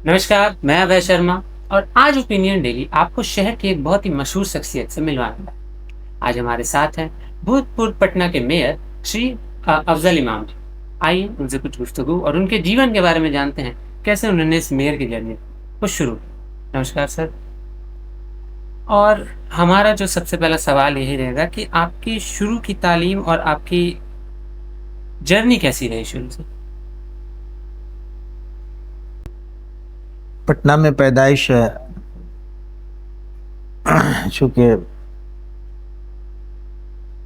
नमस्कार, मैं अभय शर्मा और आज ओपिनियन डेली आपको शहर की एक बहुत ही मशहूर शख्सियत से मिलवाने वाला है। आज हमारे साथ हैं भूतपूर्व पटना के मेयर श्री अफजल इमाम जी। आइए उनसे कुछ गुफ्तगू और उनके जीवन के बारे में जानते हैं, कैसे उन्होंने इस मेयर की जर्नी को शुरू की। नमस्कार सर। और हमारा जो सबसे पहला सवाल यही रहेगा कि आपकी शुरू की तालीम और आपकी जर्नी कैसी रही शुरू से? पटना में पैदाइश है। चूँकि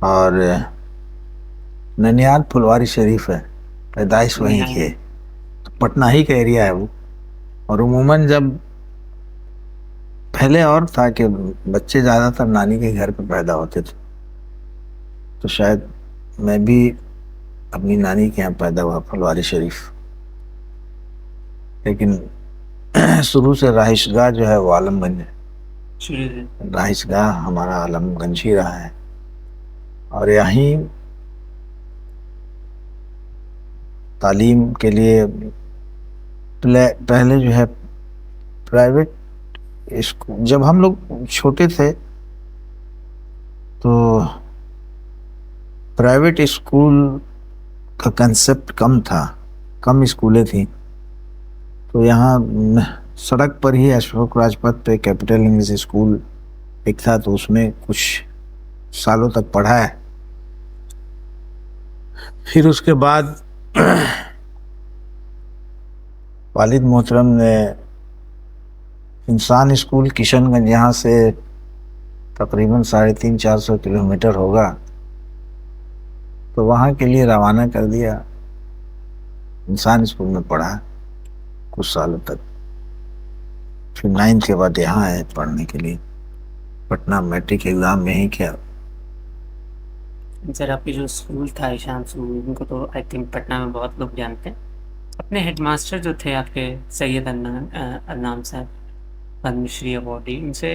और ननियाल फुलवारी शरीफ है, पैदाइश वहीं की है, तो पटना ही का एरिया है वो। और उमूमन जब पहले और था कि बच्चे ज़्यादातर नानी के घर पे पैदा होते थे, तो शायद मैं भी अपनी नानी के यहाँ पैदा हुआ फुलवारी शरीफ। लेकिन शुरू से रहाइशगाह जो है वो आलमगंज है। शुरू से रहाइशगाह हमारा आलमगंज ही रहा है और यहीं तालीम के लिए पहले जो है प्राइवेट स्कूल, जब हम लोग छोटे थे तो प्राइवेट स्कूल का कंसेप्ट कम था, कम स्कूलें थी। तो यहाँ सड़क पर ही अशोक राजपथ पे कैपिटल इंग्लिश स्कूल एक था, तो उसमें कुछ सालों तक पढ़ा है। फिर उसके बाद वालिद मोहतरम ने इंसान स्कूल किशनगंज, यहाँ से तकरीबन 350-400 किलोमीटर होगा, तो वहाँ के लिए रवाना कर दिया। इंसान स्कूल में पढ़ा कुछ सालों तक, फिर 9th के बाद यहाँ आए पढ़ने के लिए। पटना मैट्रिक एग्ज़ाम में ही किया। सर, आपकी जो स्कूल था ईशान स्कूल, उनको तो आई थिंक पटना में बहुत लोग जानते हैं। अपने हेडमास्टर जो थे आपके सैयद अदनान साहब, पद्मश्री अवॉर्डी, उनसे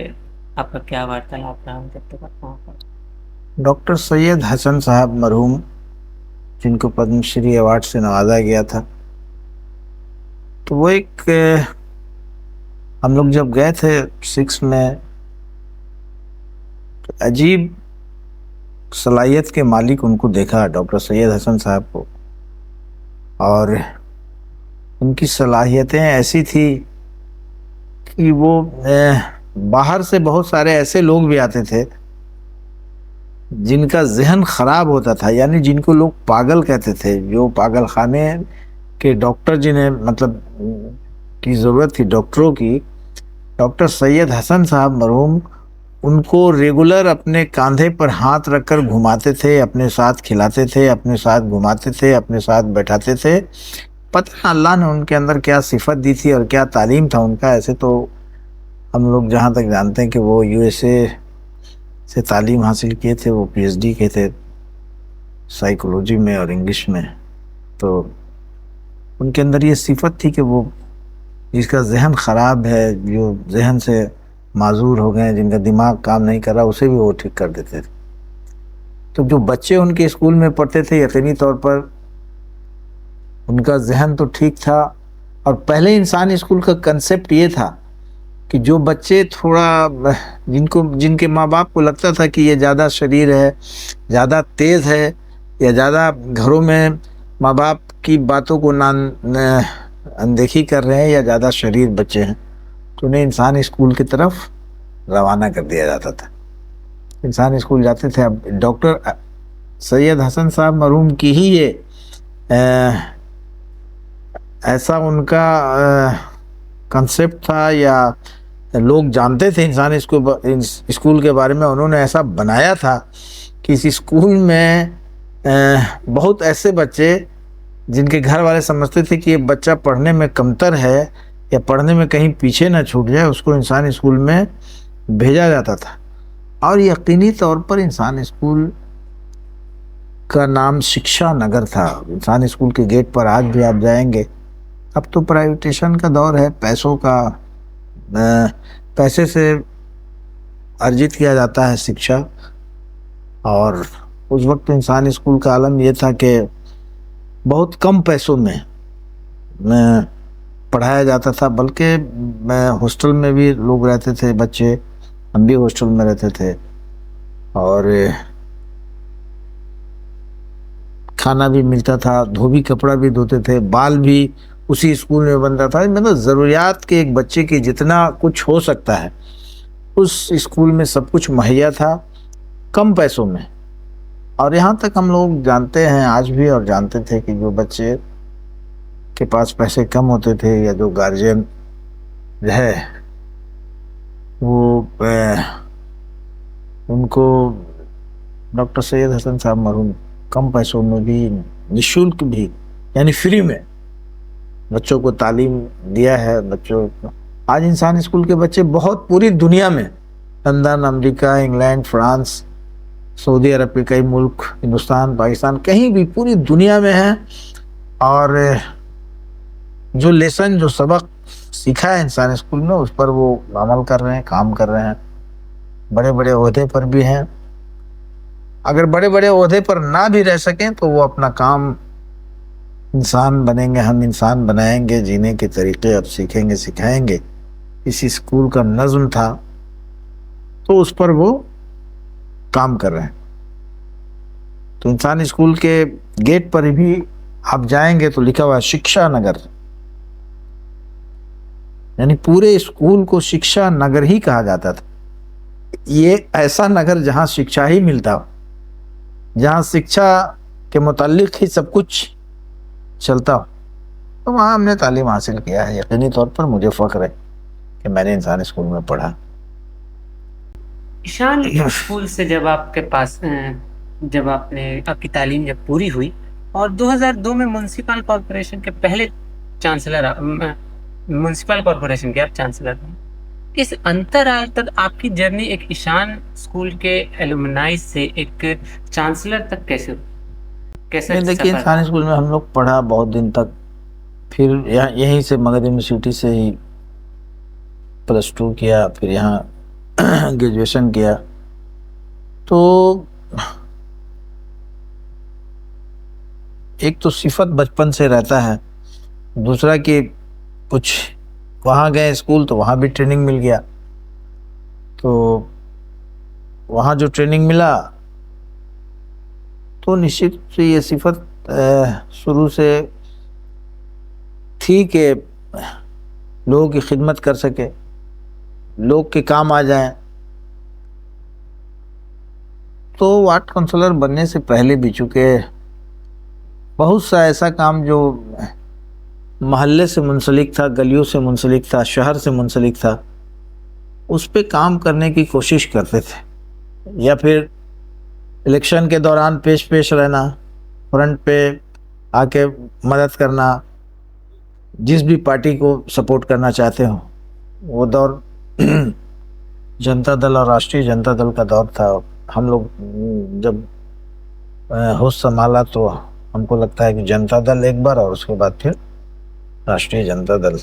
आपका क्या वार्तालाप रहा जब तक आप वहाँ पर? डॉक्टर सैयद हसन साहब मरहूम, जिनको पद्मश्री अवार्ड से नवाजा गया था, तो वो एक हम लोग जब गए थे 6 में, तो अजीब सलाहियत के मालिक उनको देखा, डॉक्टर सैयद हसन साहब को। और उनकी सलाहियतें ऐसी थी कि वो बाहर से बहुत सारे ऐसे लोग भी आते थे जिनका जहन ख़राब होता था, यानी जिनको लोग पागल कहते थे, जो पागल खाने के डॉक्टर जिन्हें मतलब की ज़रूरत थी डॉक्टरों की, डॉक्टर सैयद हसन साहब मरहूम उनको रेगुलर अपने कंधे पर हाथ रखकर घुमाते थे, अपने साथ खिलाते थे, अपने साथ घुमाते थे, अपने साथ बैठाते थे। पता ना अल्लाह ने उनके अंदर क्या सिफत दी थी और क्या तालीम था उनका। ऐसे तो हम लोग जहाँ तक जानते हैं कि वो यूएसए से तालीम हासिल किए थे, वो पीएचडी के थे साइकोलॉजी में और इंग्लिश में। तो उनके अंदर ये सिफत थी कि वो जिसका जहन ख़राब है, जो जहन से माजूर हो गए, जिनका दिमाग काम नहीं कर रहा, उसे भी वो ठीक कर देते थे। तो जो बच्चे उनके स्कूल में पढ़ते थे, यकीनी तौर पर उनका जहन तो ठीक था। और पहले इंसान स्कूल का कंसेप्ट ये था कि जो बच्चे थोड़ा जिनके माँ बाप को लगता था कि ये ज़्यादा शरीर है, ज़्यादा तेज़ है, या ज़्यादा घरों में माँ बाप की बातों को अनदेखी कर रहे हैं, या ज़्यादा शरीर बच्चे हैं, तो उन्हें इंसान स्कूल की तरफ रवाना कर दिया जाता था। इंसान स्कूल जाते थे। अब डॉक्टर सैयद हसन साहब मरहूम की ही ये ऐसा उनका कंसेप्ट था, या लोग जानते थे इंसान स्कूल के बारे में। उन्होंने ऐसा बनाया था कि इस स्कूल में बहुत ऐसे बच्चे जिनके घर वाले समझते थे कि ये बच्चा पढ़ने में कमतर है या पढ़ने में कहीं पीछे ना छूट जाए, उसको इंसान स्कूल में भेजा जाता था। और यकीनी तौर पर इंसान स्कूल का नाम शिक्षा नगर था। इंसान स्कूल के गेट पर आज भी आप जाएंगे, अब तो प्राइवेटेशन का दौर है, पैसों का पैसे से अर्जित किया जाता है शिक्षा। और उस वक्त इंसान स्कूल का आलम यह था कि बहुत कम पैसों में पढ़ाया जाता था, बल्कि मैं हॉस्टल में भी लोग रहते थे, बच्चे, हम भी हॉस्टल में रहते थे, और खाना भी मिलता था, धोबी कपड़ा भी धोते थे, बाल भी उसी स्कूल में बनता था। मतलब ज़रूरियात के एक बच्चे की जितना कुछ हो सकता है उस स्कूल में सब कुछ मुहैया था, कम पैसों में। और यहाँ तक हम लोग जानते हैं आज भी, और जानते थे कि जो बच्चे के पास पैसे कम होते थे या जो गार्जियन है वो उनको डॉक्टर सैयद हसन साहब मरहूम कम पैसों में भी, निःशुल्क भी, यानी फ्री में बच्चों को तालीम दिया है। बच्चों आज इंसान स्कूल के बच्चे बहुत पूरी दुनिया में, London, America, England, France, Saudi Arab के कई मुल्क, हिंदुस्तान, पाकिस्तान, कहीं भी पूरी दुनिया में हैं। और जो लेसन, जो सबक सीखा है इंसान स्कूल में, उस पर वो अमल कर रहे हैं, काम कर रहे हैं, बड़े बड़े ओहदे पर भी हैं। अगर बड़े बड़े ओहदे पर ना भी रह सकें तो वो अपना काम, इंसान बनेंगे, हम इंसान बनाएंगे, जीने के तरीके अब सीखेंगे, सिखाएंगे। इस स्कूल का नज्म था तो उस पर वो काम कर रहे हैं। तो इंसान स्कूल के गेट पर भी आप जाएंगे तो लिखा हुआ है शिक्षा नगर, यानी पूरे स्कूल को शिक्षा नगर ही कहा जाता था। ये ऐसा नगर जहाँ शिक्षा ही मिलता हो, जहाँ शिक्षा के मुतालिक ही सब कुछ चलता हो, तो वहाँ हमने तालीम हासिल किया है। यकीनी तौर पर मुझे फ़ख्र है कि मैंने इंसान स्कूल में पढ़ा। ईशान स्कूल से जब आपके पास जब आपकी तालीम जब पूरी हुई और 2002 में म्युनिसिपल कॉरपोरेशन के पहले चांसलर, म्युनिसिपल कॉरपोरेशन के आप चांसलर बने, इस अंतराल तक आपकी जर्नी एक ईशान स्कूल के एलुमनाई से एक चांसलर तक कैसे देखिए, इंसान स्कूल में हम लोग पढ़ा बहुत दिन तक, फिर यहीं से मगध यूनिवर्सिटी से ही +2 किया, फिर यहाँ ग्रेजुएशन किया। तो एक तो सिफत बचपन से रहता है, दूसरा कि कुछ वहाँ गए स्कूल तो वहाँ भी ट्रेनिंग मिल गया, तो वहाँ जो ट्रेनिंग मिला तो निश्चित से ये सिफत शुरू से थी कि लोगों की खिदमत कर सके, लोग के काम आ जाएं। तो वार्ड काउंसलर बनने से पहले भी चूँकि बहुत सा ऐसा काम जो मोहल्ले से मुंसलिक था, गलियों से मुंसलिक था, शहर से मुंसलिक था, उस पे काम करने की कोशिश करते थे, या फिर इलेक्शन के दौरान पेश रहना, फ्रंट पे आके मदद करना, जिस भी पार्टी को सपोर्ट करना चाहते हो। वो दौर जनता दल और राष्ट्रीय जनता दल का दौर था। हम लोग जब होश संभाला तो हमको लगता है कि जनता दल एक बार और उसके बाद फिर राष्ट्रीय जनता दल,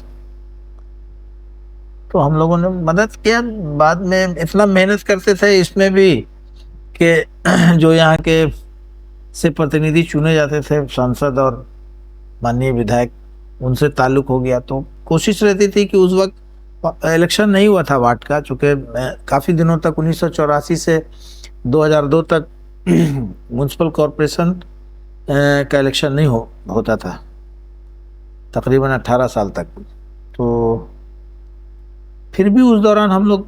तो हम लोगों ने मदद किया। बाद में इतना मेहनत करते थे इसमें भी कि जो यहाँ के से प्रतिनिधि चुने जाते थे, सांसद और माननीय विधायक, उनसे ताल्लुक हो गया। तो कोशिश रहती थी कि उस वक्त इलेक्शन नहीं हुआ था वार्ड का, चूँकि काफ़ी दिनों तक 1984 से 2002 तक म्युनिसिपल कॉरपोरेशन का इलेक्शन नहीं होता था, तकरीबन 18 साल तक। तो फिर भी उस दौरान हम लोग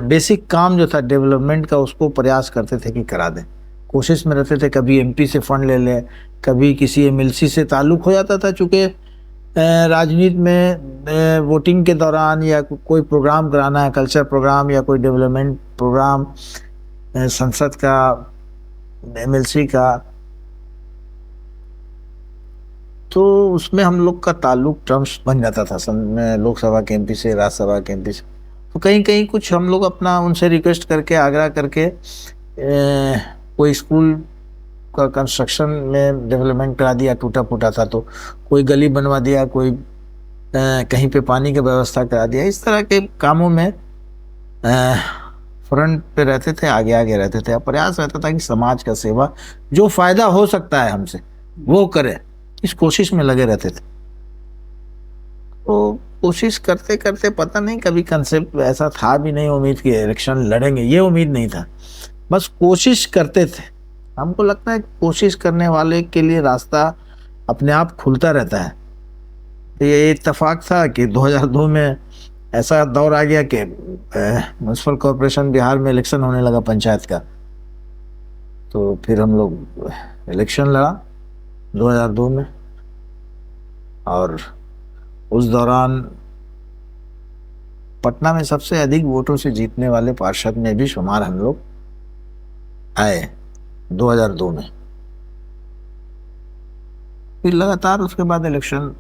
बेसिक काम जो था डेवलपमेंट का, उसको प्रयास करते थे कि करा दें। कोशिश में रहते थे, कभी एमपी से फंड ले लें, कभी किसी एमएलसी से ताल्लुक़ हो जाता था। चूँकि राजनीति में वोटिंग के दौरान या कोई प्रोग्राम कराना है, कल्चर प्रोग्राम या कोई डेवलपमेंट प्रोग्राम, संसद का, एमएलसी का, तो उसमें हम लोग का ताल्लुक टर्म्स बन जाता था लोकसभा के एमपी से, राज्यसभा के एमपी से। तो कहीं कहीं कुछ हम लोग अपना उनसे रिक्वेस्ट करके, आग्रह करके कोई स्कूल का कंस्ट्रक्शन में डेवलपमेंट करा दिया, टूटा फूटा था तो कोई गली बनवा दिया, कोई कहीं पे पानी की व्यवस्था करा दिया। इस तरह के कामों में फ्रंट पे रहते थे, आगे आगे रहते थे। प्रयास रहता था कि समाज का सेवा, जो फ़ायदा हो सकता है हमसे वो करें, इस कोशिश में लगे रहते थे। तो कोशिश करते करते पता नहीं कभी कंसेप्ट ऐसा था भी नहीं उम्मीद कि इलेक्शन लड़ेंगे, ये उम्मीद नहीं था, बस कोशिश करते थे। हमको लगता है कोशिश करने वाले के लिए रास्ता अपने आप खुलता रहता है। तो ये इत्तेफाक था कि 2002 में ऐसा दौर आ गया कि म्यूनसिपल कॉरपोरेशन बिहार में इलेक्शन होने लगा पंचायत का। तो फिर हम लोग इलेक्शन लड़ा 2002 में, और उस दौरान पटना में सबसे अधिक वोटों से जीतने वाले पार्षद में भी शुमार हम लोग आए 2002 में। फिर लगातार उसके बाद इलेक्शन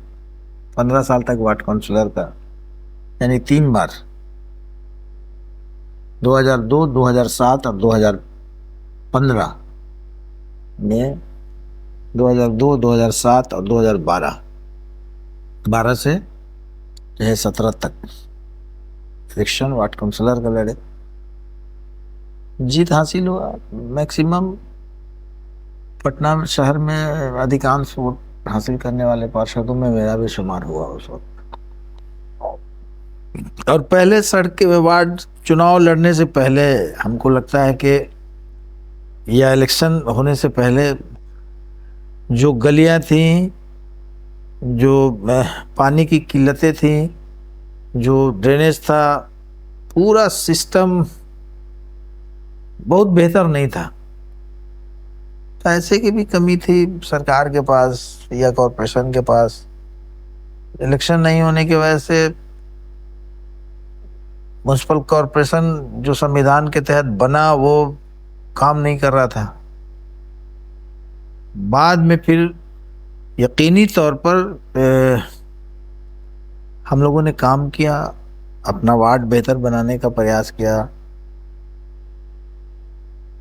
15 साल तक वार्ड काउंसिलर का, यानी 3 बार 2002, 2007 और 2015 में 2002, 2007 और 2012, 12 से जो है 17 तक इलेक्शन वार्ड काउंसिलर का लड़े, जीत हासिल हुआ। मैक्सिमम पटना शहर में अधिकांश वोट हासिल करने वाले पार्षदों में मेरा भी शुमार हुआ उस वक्त। और पहले सड़क वार्ड चुनाव लड़ने से पहले हमको लगता है कि यह इलेक्शन होने से पहले जो गलियां थीं, जो पानी की किल्लतें थीं, जो ड्रेनेज था, पूरा सिस्टम बहुत बेहतर नहीं था। पैसे की भी कमी थी सरकार के पास या कॉरपोरेशन के पास। इलेक्शन नहीं होने की वजह से म्यूनसिपल कॉरपोरेशन जो संविधान के तहत बना वो काम नहीं कर रहा था। बाद में फिर यकीनी तौर पर हम लोगों ने काम किया, अपना वार्ड बेहतर बनाने का प्रयास किया,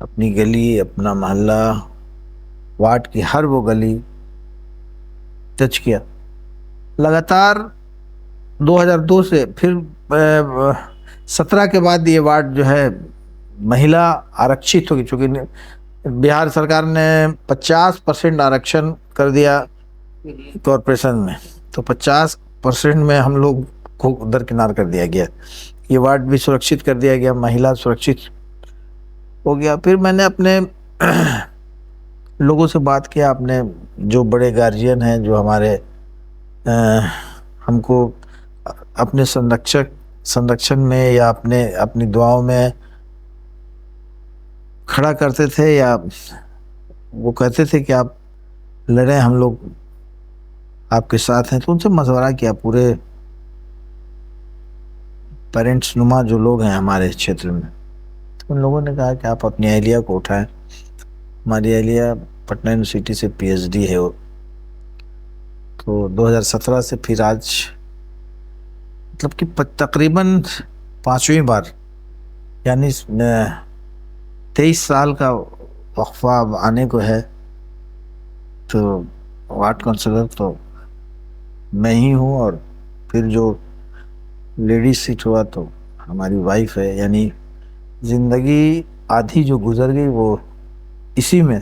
अपनी गली, अपना मोहल्ला, वार्ड की हर वो गली टच किया। लगातार 2002 से फिर 17 के बाद ये वार्ड जो है महिला आरक्षित होगी, चूँकि बिहार सरकार ने 50% आरक्षण कर दिया कॉरपोरेशन में, तो 50% में हम लोग को दरकिनार कर दिया गया। ये वार्ड भी सुरक्षित कर दिया गया, महिला सुरक्षित हो गया। फिर मैंने अपने लोगों से बात किया, अपने जो बड़े गार्जियन हैं, जो हमारे हमको अपने संरक्षण में या अपनी दुआओं में खड़ा करते थे, या वो कहते थे कि आप लड़ें, हम लोग आपके साथ हैं। तो उनसे मशवरा किया, पूरे पेरेंट्स नुमा जो लोग हैं हमारे क्षेत्र में, तो उन लोगों ने कहा कि आप अपनी अहलिया को उठाएं। हमारी अहलिया पटना यूनिवर्सिटी से PhD है वो। तो 2017 से फिर आज मतलब कि तकरीबन 5वीं बार, यानी 23 साल का वक्फा अब आने को है। तो वार्ड काउंसिलर तो मैं ही हूँ, और फिर जो लेडीज सीट हुआ तो हमारी वाइफ है। यानी जिंदगी आधी जो गुजर गई वो इसी में,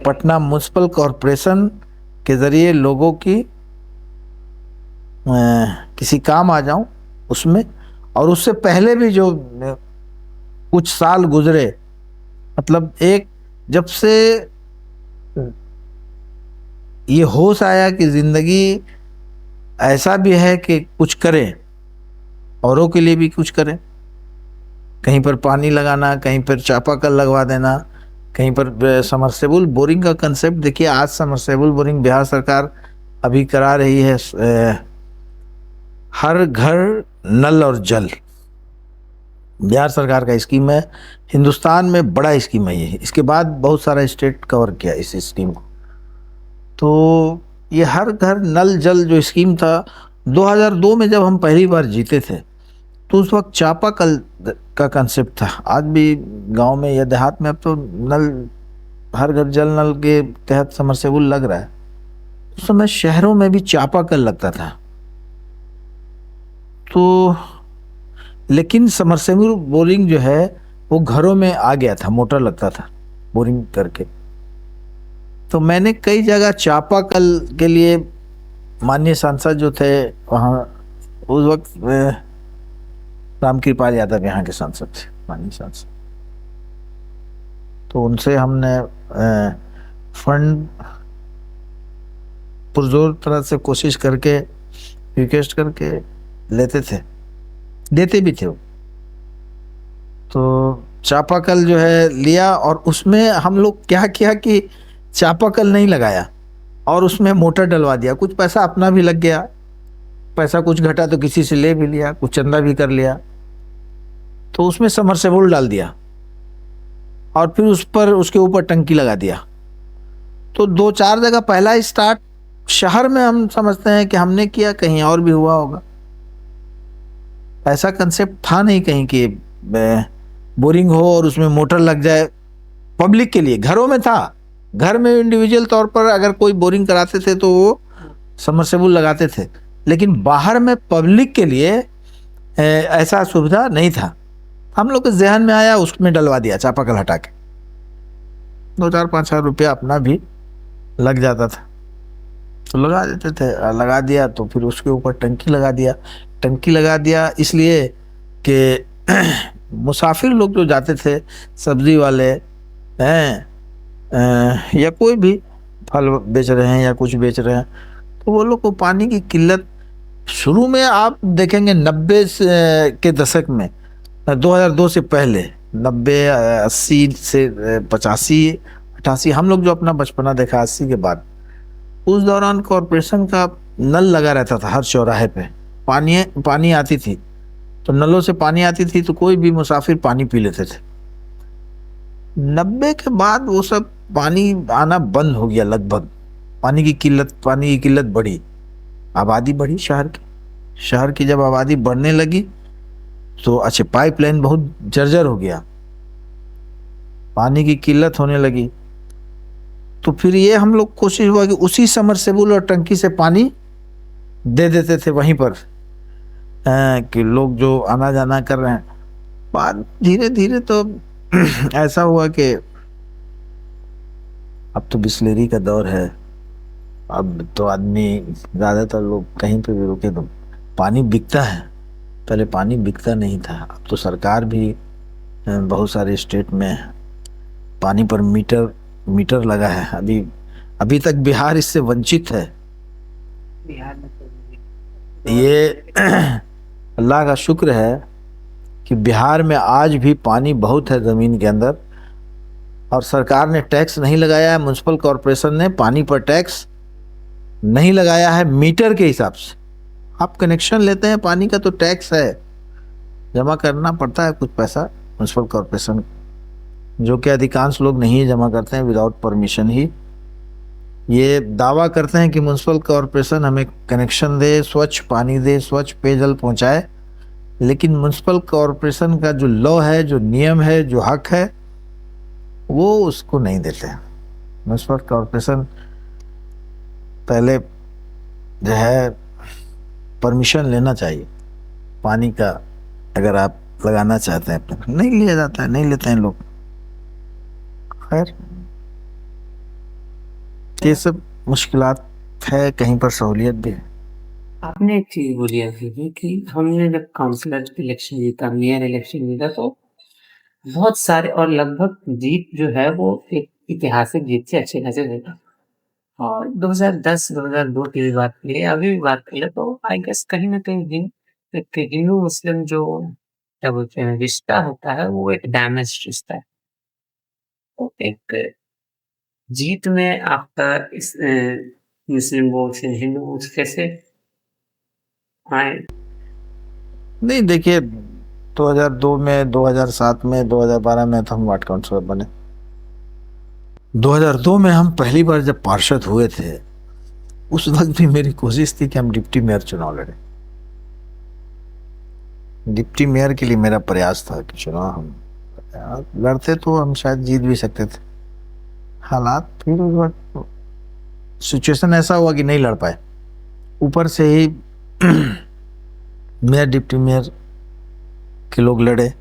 पटना म्यूनसिपल कॉरपोरेशन के जरिए लोगों की किसी काम आ जाऊं उसमें। और उससे पहले भी जो कुछ साल गुजरे, मतलब एक जब से ये होश आया कि जिंदगी ऐसा भी है कि कुछ करें, औरों के लिए भी कुछ करें, कहीं पर पानी लगाना, कहीं पर चापाकल लगवा देना, कहीं पर समरसेबल बोरिंग का कंसेप्ट देखिए। आज समरसेबल बोरिंग बिहार सरकार अभी करा रही है, हर घर नल और जल बिहार सरकार का स्कीम है। हिंदुस्तान में बड़ा स्कीम है ये, इसके बाद बहुत सारा स्टेट कवर किया इस स्कीम को। तो ये हर घर नल जल जो स्कीम था, 2002 में जब हम पहली बार जीते थे तो उस वक्त चापाकल का कंसेप्ट था। आज भी गांव में या देहात में अब तो नल, हर घर जल नल के तहत समरसेबुल लग रहा है। उस समय शहरों में भी चापाकल लगता था। तो लेकिन समरसेबुल बोरिंग जो है वो घरों में आ गया था, मोटर लगता था बोरिंग करके। तो मैंने कई जगह चापाकल के लिए माननीय सांसद जो थे वहाँ उस वक्त रामकृपाल यादव यहाँ के सांसद थे, माननीय सांसद। तो उनसे हमने फंड पुरजोर तरह से कोशिश करके रिक्वेस्ट करके लेते थे, देते भी थे वो। तो चापाकल जो है लिया और उसमें हम लोग क्या किया कि चापाकल नहीं लगाया और उसमें मोटर डलवा दिया। कुछ पैसा अपना भी लग गया, पैसा कुछ घटा तो किसी से ले भी लिया, कुछ चंदा भी कर लिया। तो उसमें समरसेबुल डाल दिया और फिर उस पर उसके ऊपर टंकी लगा दिया। तो 2-4 जगह पहला स्टार्ट शहर में हम समझते हैं कि हमने किया, कहीं और भी हुआ होगा। ऐसा कंसेप्ट था नहीं कहीं कि बोरिंग हो और उसमें मोटर लग जाए पब्लिक के लिए। घरों में था, घर में इंडिविजुअल तौर पर अगर कोई बोरिंग कराते थे तो वो समरसेबुल लगाते थे, लेकिन बाहर में पब्लिक के लिए ऐसा सुविधा नहीं था। हम लोग के जहन में आया, उसमें डलवा दिया चापाकल हटा के। 2-4-5 हज़ार रुपया अपना भी लग जाता था तो लगा देते थे। लगा दिया तो फिर उसके ऊपर टंकी लगा दिया। टंकी लगा दिया इसलिए कि मुसाफिर लोग जो जाते थे, सब्जी वाले हैं या कोई भी फल बेच रहे हैं या कुछ बेच रहे हैं, तो वो लोग को पानी की किल्लत शुरू में आप देखेंगे 90 के दशक में, 2002 से पहले 90, 80 से 85, 88, हम लोग जो अपना बचपना देखा 80 के बाद, उस दौरान कॉरपोरेशन का नल लगा रहता था हर चौराहे पे। पानी आती थी तो नलों से पानी आती थी तो कोई भी मुसाफिर पानी पी लेते थे। 90 के बाद वो सब पानी आना बंद हो गया लगभग। पानी की किल्लत बढ़ी, आबादी बढ़ी शहर की जब आबादी बढ़ने लगी तो अच्छे पाइपलाइन बहुत जर्जर हो गया, पानी की किल्लत होने लगी। तो फिर ये हम लोग कोशिश हुआ कि उसी समरसेबुल और टंकी से पानी दे देते थे वहीं पर कि लोग जो आना जाना कर रहे हैं। बाद धीरे धीरे तो ऐसा हुआ कि अब तो बिस्लेरी का दौर है, अब तो आदमी ज़्यादातर लोग कहीं पे भी रुके तो पानी बिकता है। पहले पानी बिकता नहीं था, अब तो सरकार भी बहुत सारे स्टेट में पानी पर मीटर लगा है। अभी तक बिहार इससे वंचित है। बिहार में तो ये अल्लाह का शुक्र है कि बिहार में आज भी पानी बहुत है ज़मीन के अंदर और सरकार ने टैक्स नहीं लगाया है। म्युनिसिपल कॉरपोरेशन ने पानी पर टैक्स नहीं लगाया है मीटर के हिसाब से। आप कनेक्शन लेते हैं पानी का तो टैक्स है, जमा करना पड़ता है कुछ पैसा म्युनिसिपल कॉरपोरेशन, जो कि अधिकांश लोग नहीं जमा करते हैं, विदाउट परमिशन ही। ये दावा करते हैं कि म्युनिसिपल कॉरपोरेशन हमें कनेक्शन दे, स्वच्छ पानी दे, स्वच्छ पेयजल पहुंचाए, लेकिन म्युनिसिपल कॉरपोरेशन का जो लॉ है, जो नियम है, जो हक है, वो उसको नहीं देते हैं। म्युनिसिपल कॉरपोरेशन पहले जो है परमिशन लेना चाहिए पानी का, अगर आप लगाना चाहते हैं अपने। नहीं लिया जाता है, नहीं लेते हैं लोग। खैर ये सब मुश्किलात है, कहीं पर सहूलियत भी है। आपने एक चीज बोली अभी कि हमने जब काउंसलर इलेक्शन जीता, मेयर इलेक्शन जीता, तो बहुत सारे और लगभग जीत जो है वो एक ऐतिहासिक जीत से अच्छे खासे जीता। और 2010-2002 की भी बात करें, अभी भी बात करें, तो आई गेस कहीं ना कहीं एक हिंदू मुस्लिम जो क्या बोलते हैं रिश्ता होता है, वो एक डैमेज रिश्ता है। तो एक जीत में आपका इस मुस्लिम वोट से हिंदू वोट कैसे आए? नहीं देखिए, 2002 में, 2007 में, 2012 में तो हम वार्ड काउंसलर बने। 2002 में हम पहली बार जब पार्षद हुए थे, उस वक्त भी मेरी कोशिश थी कि हम डिप्टी मेयर चुनाव लड़े। डिप्टी मेयर के लिए मेरा प्रयास था कि चुनाव हम लड़ते तो हम शायद जीत भी सकते थे। हालात फिर उस वक्त सिचुएशन ऐसा हुआ कि नहीं लड़ पाए। ऊपर से ही मेयर डिप्टी मेयर के लोग लड़े,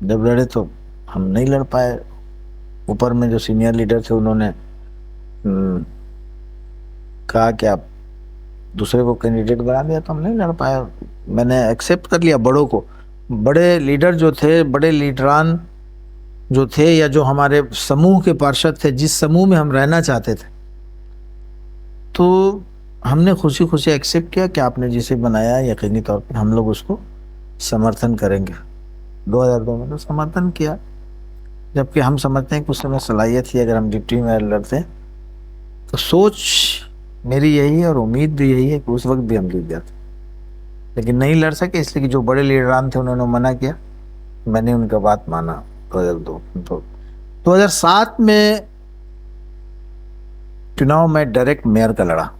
जब लड़े तो हम नहीं लड़ पाए। ऊपर में जो सीनियर लीडर थे उन्होंने कहा कि आप दूसरे को कैंडिडेट बना दिया तो हम नहीं लड़ पाया। मैंने एक्सेप्ट कर लिया बड़ों को, बड़े लीडर जो थे, बड़े लीडरान जो थे, या जो हमारे समूह के पार्षद थे, जिस समूह में हम रहना चाहते थे, तो हमने खुशी खुशी एक्सेप्ट किया कि आपने जिसे बनाया यकीनी तौर पर हम लोग उसको समर्थन करेंगे। 2002 में तो समर्थन किया, जबकि हम समझते हैं कि उस समय सलाहियत थी, अगर हम डिप्टी मेयर लड़ते तो सोच मेरी यही है और उम्मीद भी यही है कि उस वक्त भी हम जीत जाते, लेकिन नहीं लड़ सके इसलिए कि जो बड़े लीडरान थे उन्होंने मना किया। मैंने उनका बात माना। 2002 तो 2007 में चुनाव में डायरेक्ट मेयर का लड़ा।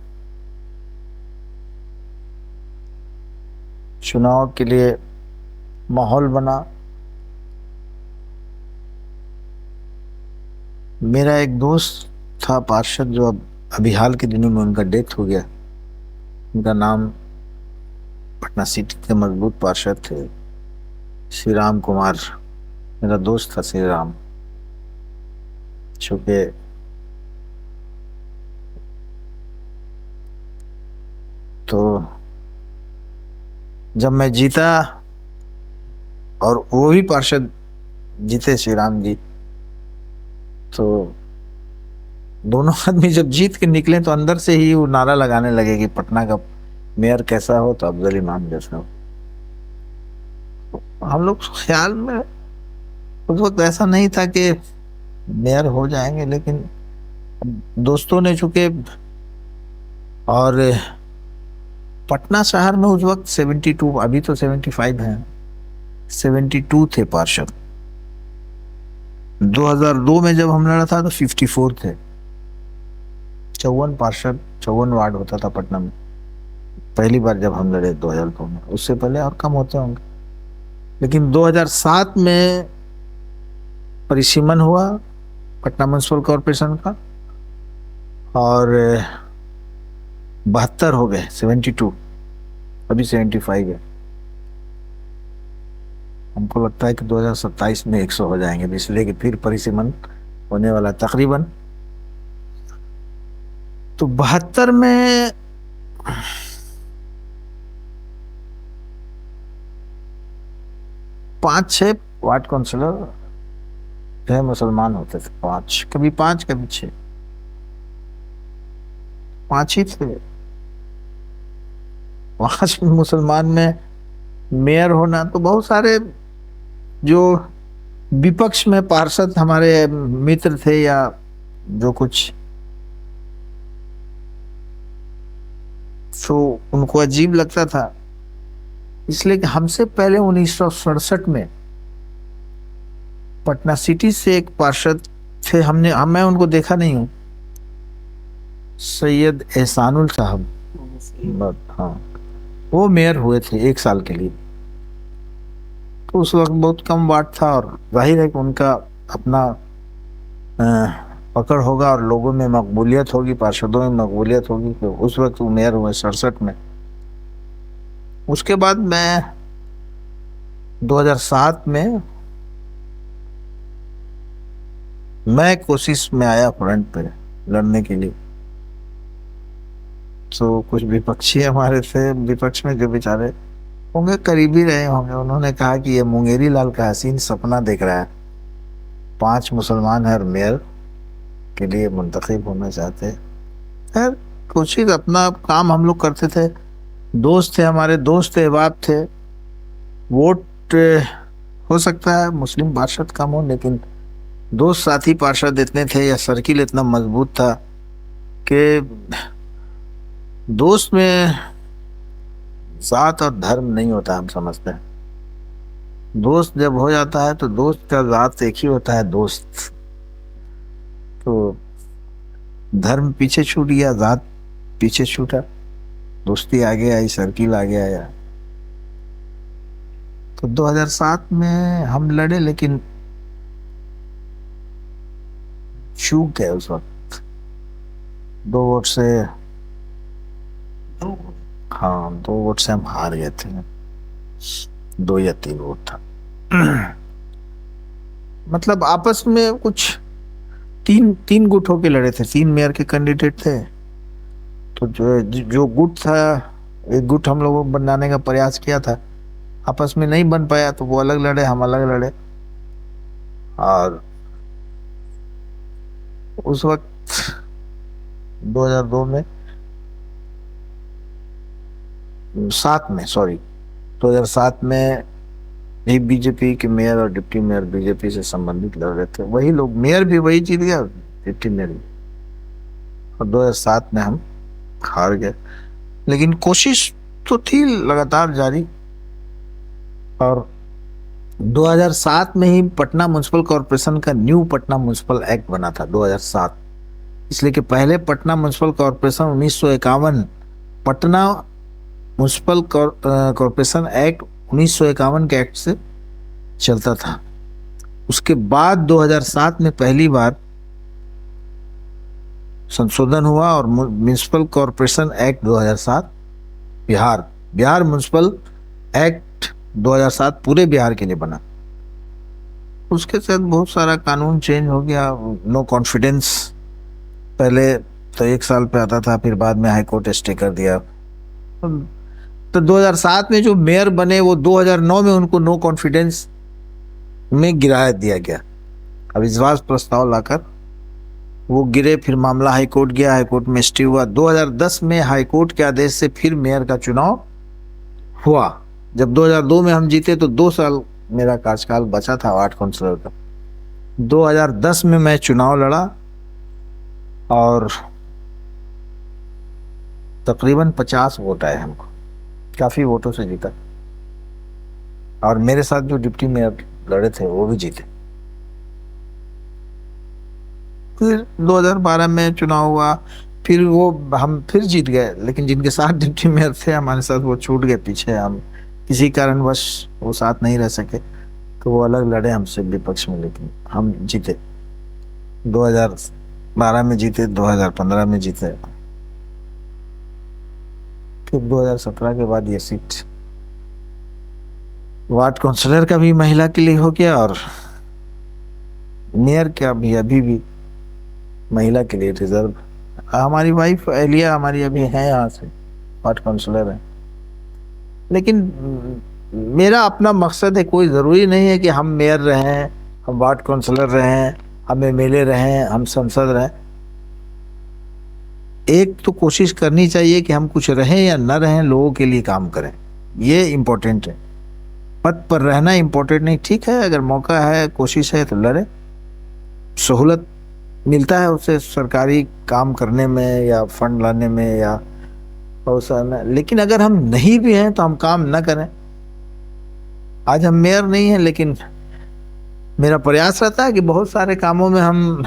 चुनाव के लिए माहौल बना। मेरा एक दोस्त था पार्षद, जो अब अभी हाल के दिनों में उनका डेथ हो गया। उनका नाम पटना सिटी के मजबूत पार्षद थे, श्री राम कुमार। मेरा दोस्त था श्री राम। चूंकि तो जब मैं जीता और वो भी पार्षद जीते, श्री राम जी, तो दोनों आदमी जब जीत के निकले तो अंदर से ही वो नारा लगाने लगे कि पटना का मेयर कैसा हो तो अफजल इमाम जैसा हो। हम लोग ख्याल में उस वक्त ऐसा नहीं था कि मेयर हो जाएंगे, लेकिन दोस्तों ने चूंकि, और पटना शहर में उस वक्त 72, अभी तो 75 हैं, 72 थे पार्षद। 2002 में जब हम लड़ा था तो 54 थे। 54 पार्षद, 54 वार्ड होता था पटना में पहली बार जब हम लड़े 2002 में। उससे पहले और कम होते होंगे, लेकिन 2007 में परिसीमन हुआ पटना म्युनिसिपल कॉरपोरेशन का और 72 हो गए, 72, अभी 75 है। हमको लगता है कि 2027 में 100 हो जाएंगे, इसलिए कि फिर परिसीमन होने वाला तकरीबन। तो 72 में पांच छह वार्ड काउंसिलर थे, मुसलमान होते थे। कभी पांच कभी 6, 5 ही थे। 5 मुसलमान में मेयर होना, तो बहुत सारे जो विपक्ष में पार्षद हमारे मित्र थे या जो कुछ, तो उनको अजीब लगता था, इसलिए कि हमसे पहले 1967 में पटना सिटी से एक पार्षद थे, मैं उनको देखा नहीं हूँ, सैयद एहसानुल साहब, हाँ, वो मेयर हुए थे 1 साल के लिए। तो उस वक्त बहुत कम वार्ड था और जाहिर है कि उनका अपना पकड़ होगा और लोगों में मकबूलियत होगी, पार्षदों में मकबूलियत होगी। तो उस वक्त वो मेयर हुए 67 में। उसके बाद मैं 2007 में मैं कोशिश में आया फ्रंट पे लड़ने के लिए। तो कुछ विपक्षी हमारे थे, विपक्ष में जो बेचारे होंगे करीबी रहे होंगे, उन्होंने कहा कि ये मुंगेरी लाल का हसीन सपना देख रहा है, 5 मुसलमान है और मेयर के लिए मुंतखब होना चाहते हैं। खैर कोशिश, अपना काम हम लोग करते थे। दोस्त थे हमारे, दोस्त अहबाब थे। वोट हो सकता है मुस्लिम पार्षद कम हो, लेकिन दोस्त साथी पार्षद इतने थे या सर्किल इतना मजबूत था कि दोस्त में जात और धर्म नहीं होता, हम समझते हैं। दोस्त जब हो जाता है तो दोस्त का जात एक ही होता है, दोस्त। तो धर्म पीछे छूट गया, जात पीछे छूटा, दोस्ती आगे आई, सर्किल आगे आया। तो 2007 में हम लड़े, लेकिन चूक गए उस वक्त 2 वोट से। हाँ, 2 वोट से हम हार गए थे, 2 या 3 वोट था। मतलब आपस में कुछ तीन गुट होके लड़े थे, 3 मेयर के कैंडिडेट थे। तो जो गुट था, एक गुट हम लोगों बनाने का प्रयास किया था, आपस में नहीं बन पाया, तो वो अलग लड़े, हम अलग लड़े। और उस वक्त 2002 में, सात में, सॉरी, 2007 में भी बीजेपी के मेयर और डिप्टी मेयर बीजेपी से संबंधित लड़ रहे थे, वही लोग, मेयर भी वही जीत गया, डिप्टी मेयर भी। और 2007 में हम हार गए, लेकिन कोशिश तो थी लगातार जारी। और 2007 में ही पटना म्युनिसिपल कॉरपोरेशन का न्यू पटना म्युनिसिपल एक्ट बना था, 2007। इसलिए कि पहले Patna municipal corporation 1951, Patna municipal corporation act 1951 के एक्ट से चलता था। उसके बाद 2007 में पहली बार संशोधन हुआ और municipal corporation act 2007, Bihar Bihar municipal act 2007 पूरे बिहार के लिए बना। उसके साथ बहुत सारा कानून चेंज हो गया। नो कॉन्फिडेंस पहले तो 1 साल पे आता था, फिर बाद में हाई कोर्ट स्टे कर दिया। तो 2007 में जो मेयर बने वो 2009 में उनको नो कॉन्फिडेंस में गिरा दिया गया, अविश्वास प्रस्ताव लाकर वो गिरे। फिर मामला हाई कोर्ट गया, हाई कोर्ट में स्टे हुआ। 2010 में हाई कोर्ट के आदेश से फिर मेयर का चुनाव हुआ। जब 2002 में हम जीते तो 2 साल मेरा कार्यकाल बचा था वार्ड काउंसिलर का। 2010 में मैं चुनाव लड़ा और तकरीबन 50 वोट आए हमको, काफी वोटों से जीता। और मेरे साथ जो डिप्टी मेयर लड़े थे वो भी जीते। फिर 2012 में चुनाव हुआ, फिर वो हम फिर जीत गए, लेकिन जिनके साथ डिप्टी मेयर थे हमारे साथ वो छूट गए पीछे। हम किसी कारणवश वो साथ नहीं रह सके, तो वो अलग लड़े हमसे विपक्ष में, लेकिन हम जीते। 2012 में जीते, 2015 में जीते, फिर 2017 के बाद ये सीट वार्ड काउंसिलर का भी महिला के लिए हो गया और मेयर का भी अभी भी महिला के लिए रिजर्व। हमारी वाइफ एलिया हमारी अभी है यहाँ से, वार्ड काउंसिलर है। लेकिन मेरा अपना मकसद है, कोई ज़रूरी नहीं है कि हम मेयर रहें, हम वार्ड काउंसिलर रहें, हम एमएलए रहें, हम सांसद रहें। एक तो कोशिश करनी चाहिए कि हम कुछ रहें या न रहें, लोगों के लिए काम करें, ये इम्पोर्टेंट है। पद पर रहना इम्पोर्टेंट नहीं, ठीक है, अगर मौका है, कोशिश है तो लड़े, सहूलत मिलता है उससे सरकारी काम करने में या फंड लाने में या बहुत सारा। लेकिन अगर हम नहीं भी हैं तो हम काम न करें। आज हम मेयर नहीं हैं, लेकिन मेरा प्रयास रहता है कि बहुत सारे कामों में हम,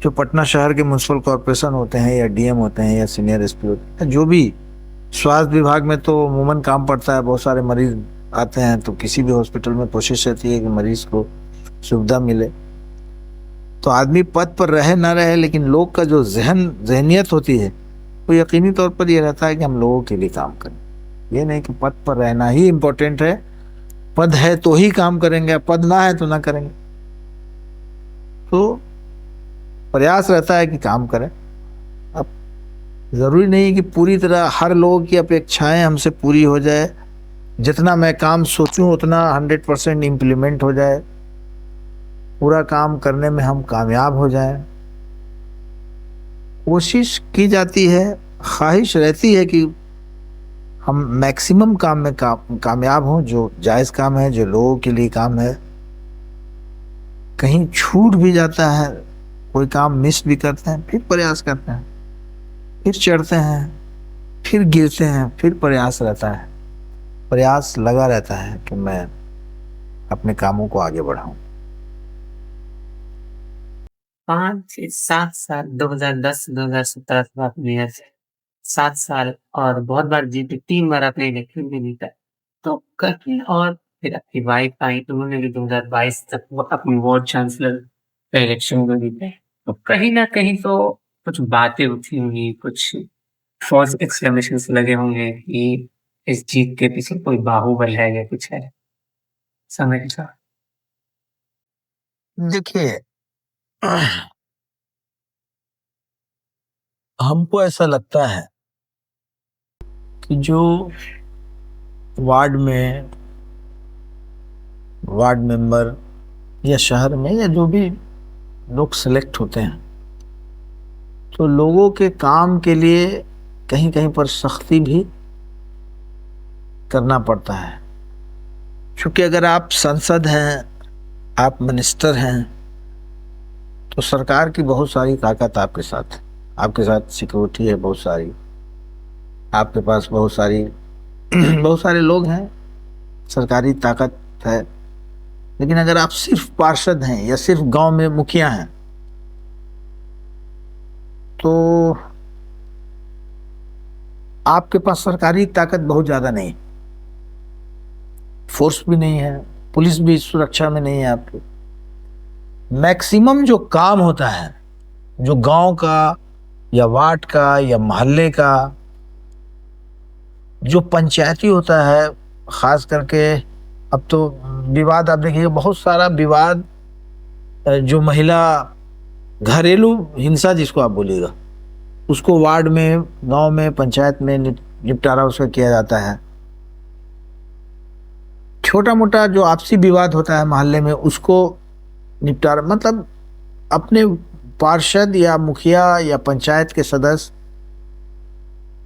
जो पटना शहर के म्युनिसिपल कॉरपोरेशन होते हैं या डीएम होते हैं या सीनियर एसपी होते हैं, जो भी स्वास्थ्य विभाग में तो अमूमन काम पड़ता है, बहुत सारे मरीज आते हैं, तो किसी भी हॉस्पिटल में कोशिश रहती है कि मरीज को सुविधा मिले। तो आदमी पद पर रहे ना रहे, लेकिन लोग का जो जहनियत होती है वो यकीनी तौर पर ये रहता है कि हम लोगों के लिए काम करें। ये नहीं कि पद पर रहना ही इम्पोर्टेंट है, पद है तो ही काम करेंगे, पद ना है तो ना करेंगे। तो प्रयास रहता है कि काम करें। अब जरूरी नहीं कि पूरी तरह हर लोगों की अपेक्षाएं हमसे पूरी हो जाए, जितना मैं काम सोचूं उतना 100% इम्प्लीमेंट हो जाए, पूरा काम करने में हम कामयाब हो जाएं। कोशिश की जाती है, ख्वाहिश रहती है कि हम मैक्सिमम काम में कामयाब हों, जो जायज़ काम है, जो लोगों के लिए काम है। कहीं छूट भी जाता है, कोई काम मिस भी करते हैं, फिर प्रयास करते हैं, फिर चढ़ते हैं, फिर गिरते हैं, फिर प्रयास रहता है, प्रयास लगा रहता है कि मैं अपने कामों को आगे बढ़ाऊं। 5 से 7 साल, 2010 से 2017 तक आप मेयर थे, 7 साल, और बहुत बार जीते, 3 बार आपने इलेक्शन भी जीता। तो कहीं, और फिर आपकी वाइफ आई, उन्होंने भी 2022 तक वो अपनी वार्ड चांसलर का इलेक्शन को जीते। तो कहीं ना कहीं तो कुछ बातें उठी होंगी, कुछ फॉल्स एक्सक्लेमेशंस लगे होंगे कि इस जीत के पीछे कोई बाहुबल है या कुछ है, समय के साथ। देखिए, हमको ऐसा लगता है कि जो वार्ड में वार्ड मेंबर या शहर में या जो भी लोग सेलेक्ट होते हैं, तो लोगों के काम के लिए कहीं कहीं पर सख्ती भी करना पड़ता है। क्योंकि अगर आप सांसद हैं, आप मिनिस्टर हैं, तो सरकार की बहुत सारी ताकत आपके साथ है, आपके साथ सिक्योरिटी है बहुत सारी, आपके पास बहुत सारी बहुत सारे लोग हैं, सरकारी ताकत है। लेकिन अगर आप सिर्फ पार्षद हैं या सिर्फ गांव में मुखिया हैं, तो आपके पास सरकारी ताकत बहुत ज़्यादा नहीं, फोर्स भी नहीं है, पुलिस भी सुरक्षा में नहीं है आपकी। मैक्सिमम जो काम होता है, जो गांव का या वार्ड का या मोहल्ले का जो पंचायती होता है, ख़ास करके अब तो विवाद आप देखिएगा, बहुत सारा विवाद जो महिला घरेलू हिंसा जिसको आप बोलिएगा, उसको वार्ड में, गांव में, पंचायत में निपटारा उसका किया जाता है। छोटा मोटा जो आपसी विवाद होता है मोहल्ले में, उसको निपटारा, मतलब अपने पार्षद या मुखिया या पंचायत के सदस्य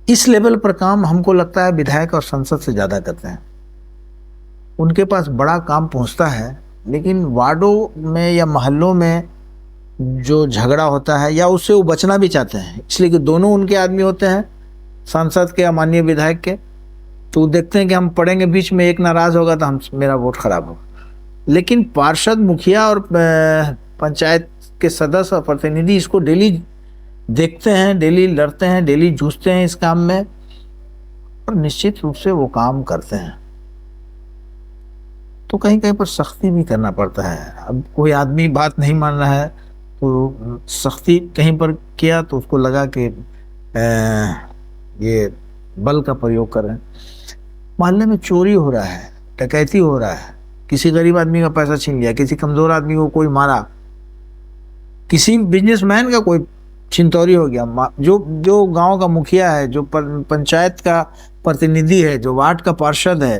इस लेवल पर काम हमको लगता है विधायक और संसद से ज़्यादा करते हैं। उनके पास बड़ा काम पहुंचता है, लेकिन वार्डों में या मोहल्लों में जो झगड़ा होता है या उससे वो बचना भी चाहते हैं, इसलिए कि दोनों उनके आदमी होते हैं, सांसद के या माननीय विधायक के, तो देखते हैं कि हम पड़ेंगे बीच में, एक नाराज़ होगा तो हम मेरा वोट खराब होगा। लेकिन पार्षद, मुखिया और पंचायत के सदस्य और प्रतिनिधि इसको डेली देखते हैं, डेली लड़ते हैं, डेली जूझते हैं इस काम में, और निश्चित रूप से वो काम करते हैं। तो कहीं कहीं पर सख्ती भी करना पड़ता है। अब कोई आदमी बात नहीं मान रहा है तो सख्ती कहीं पर किया तो उसको लगा कि ये बल का प्रयोग कर रहे हैं। मोहल्ले में चोरी हो रहा है, डकैती हो रहा है, किसी गरीब आदमी का पैसा छीन लिया, किसी कमज़ोर आदमी को कोई मारा, किसी बिजनेसमैन का कोई छिनतौरी हो गया, जो गांव का मुखिया है, जो पंचायत का प्रतिनिधि है, जो वार्ड का पार्षद है,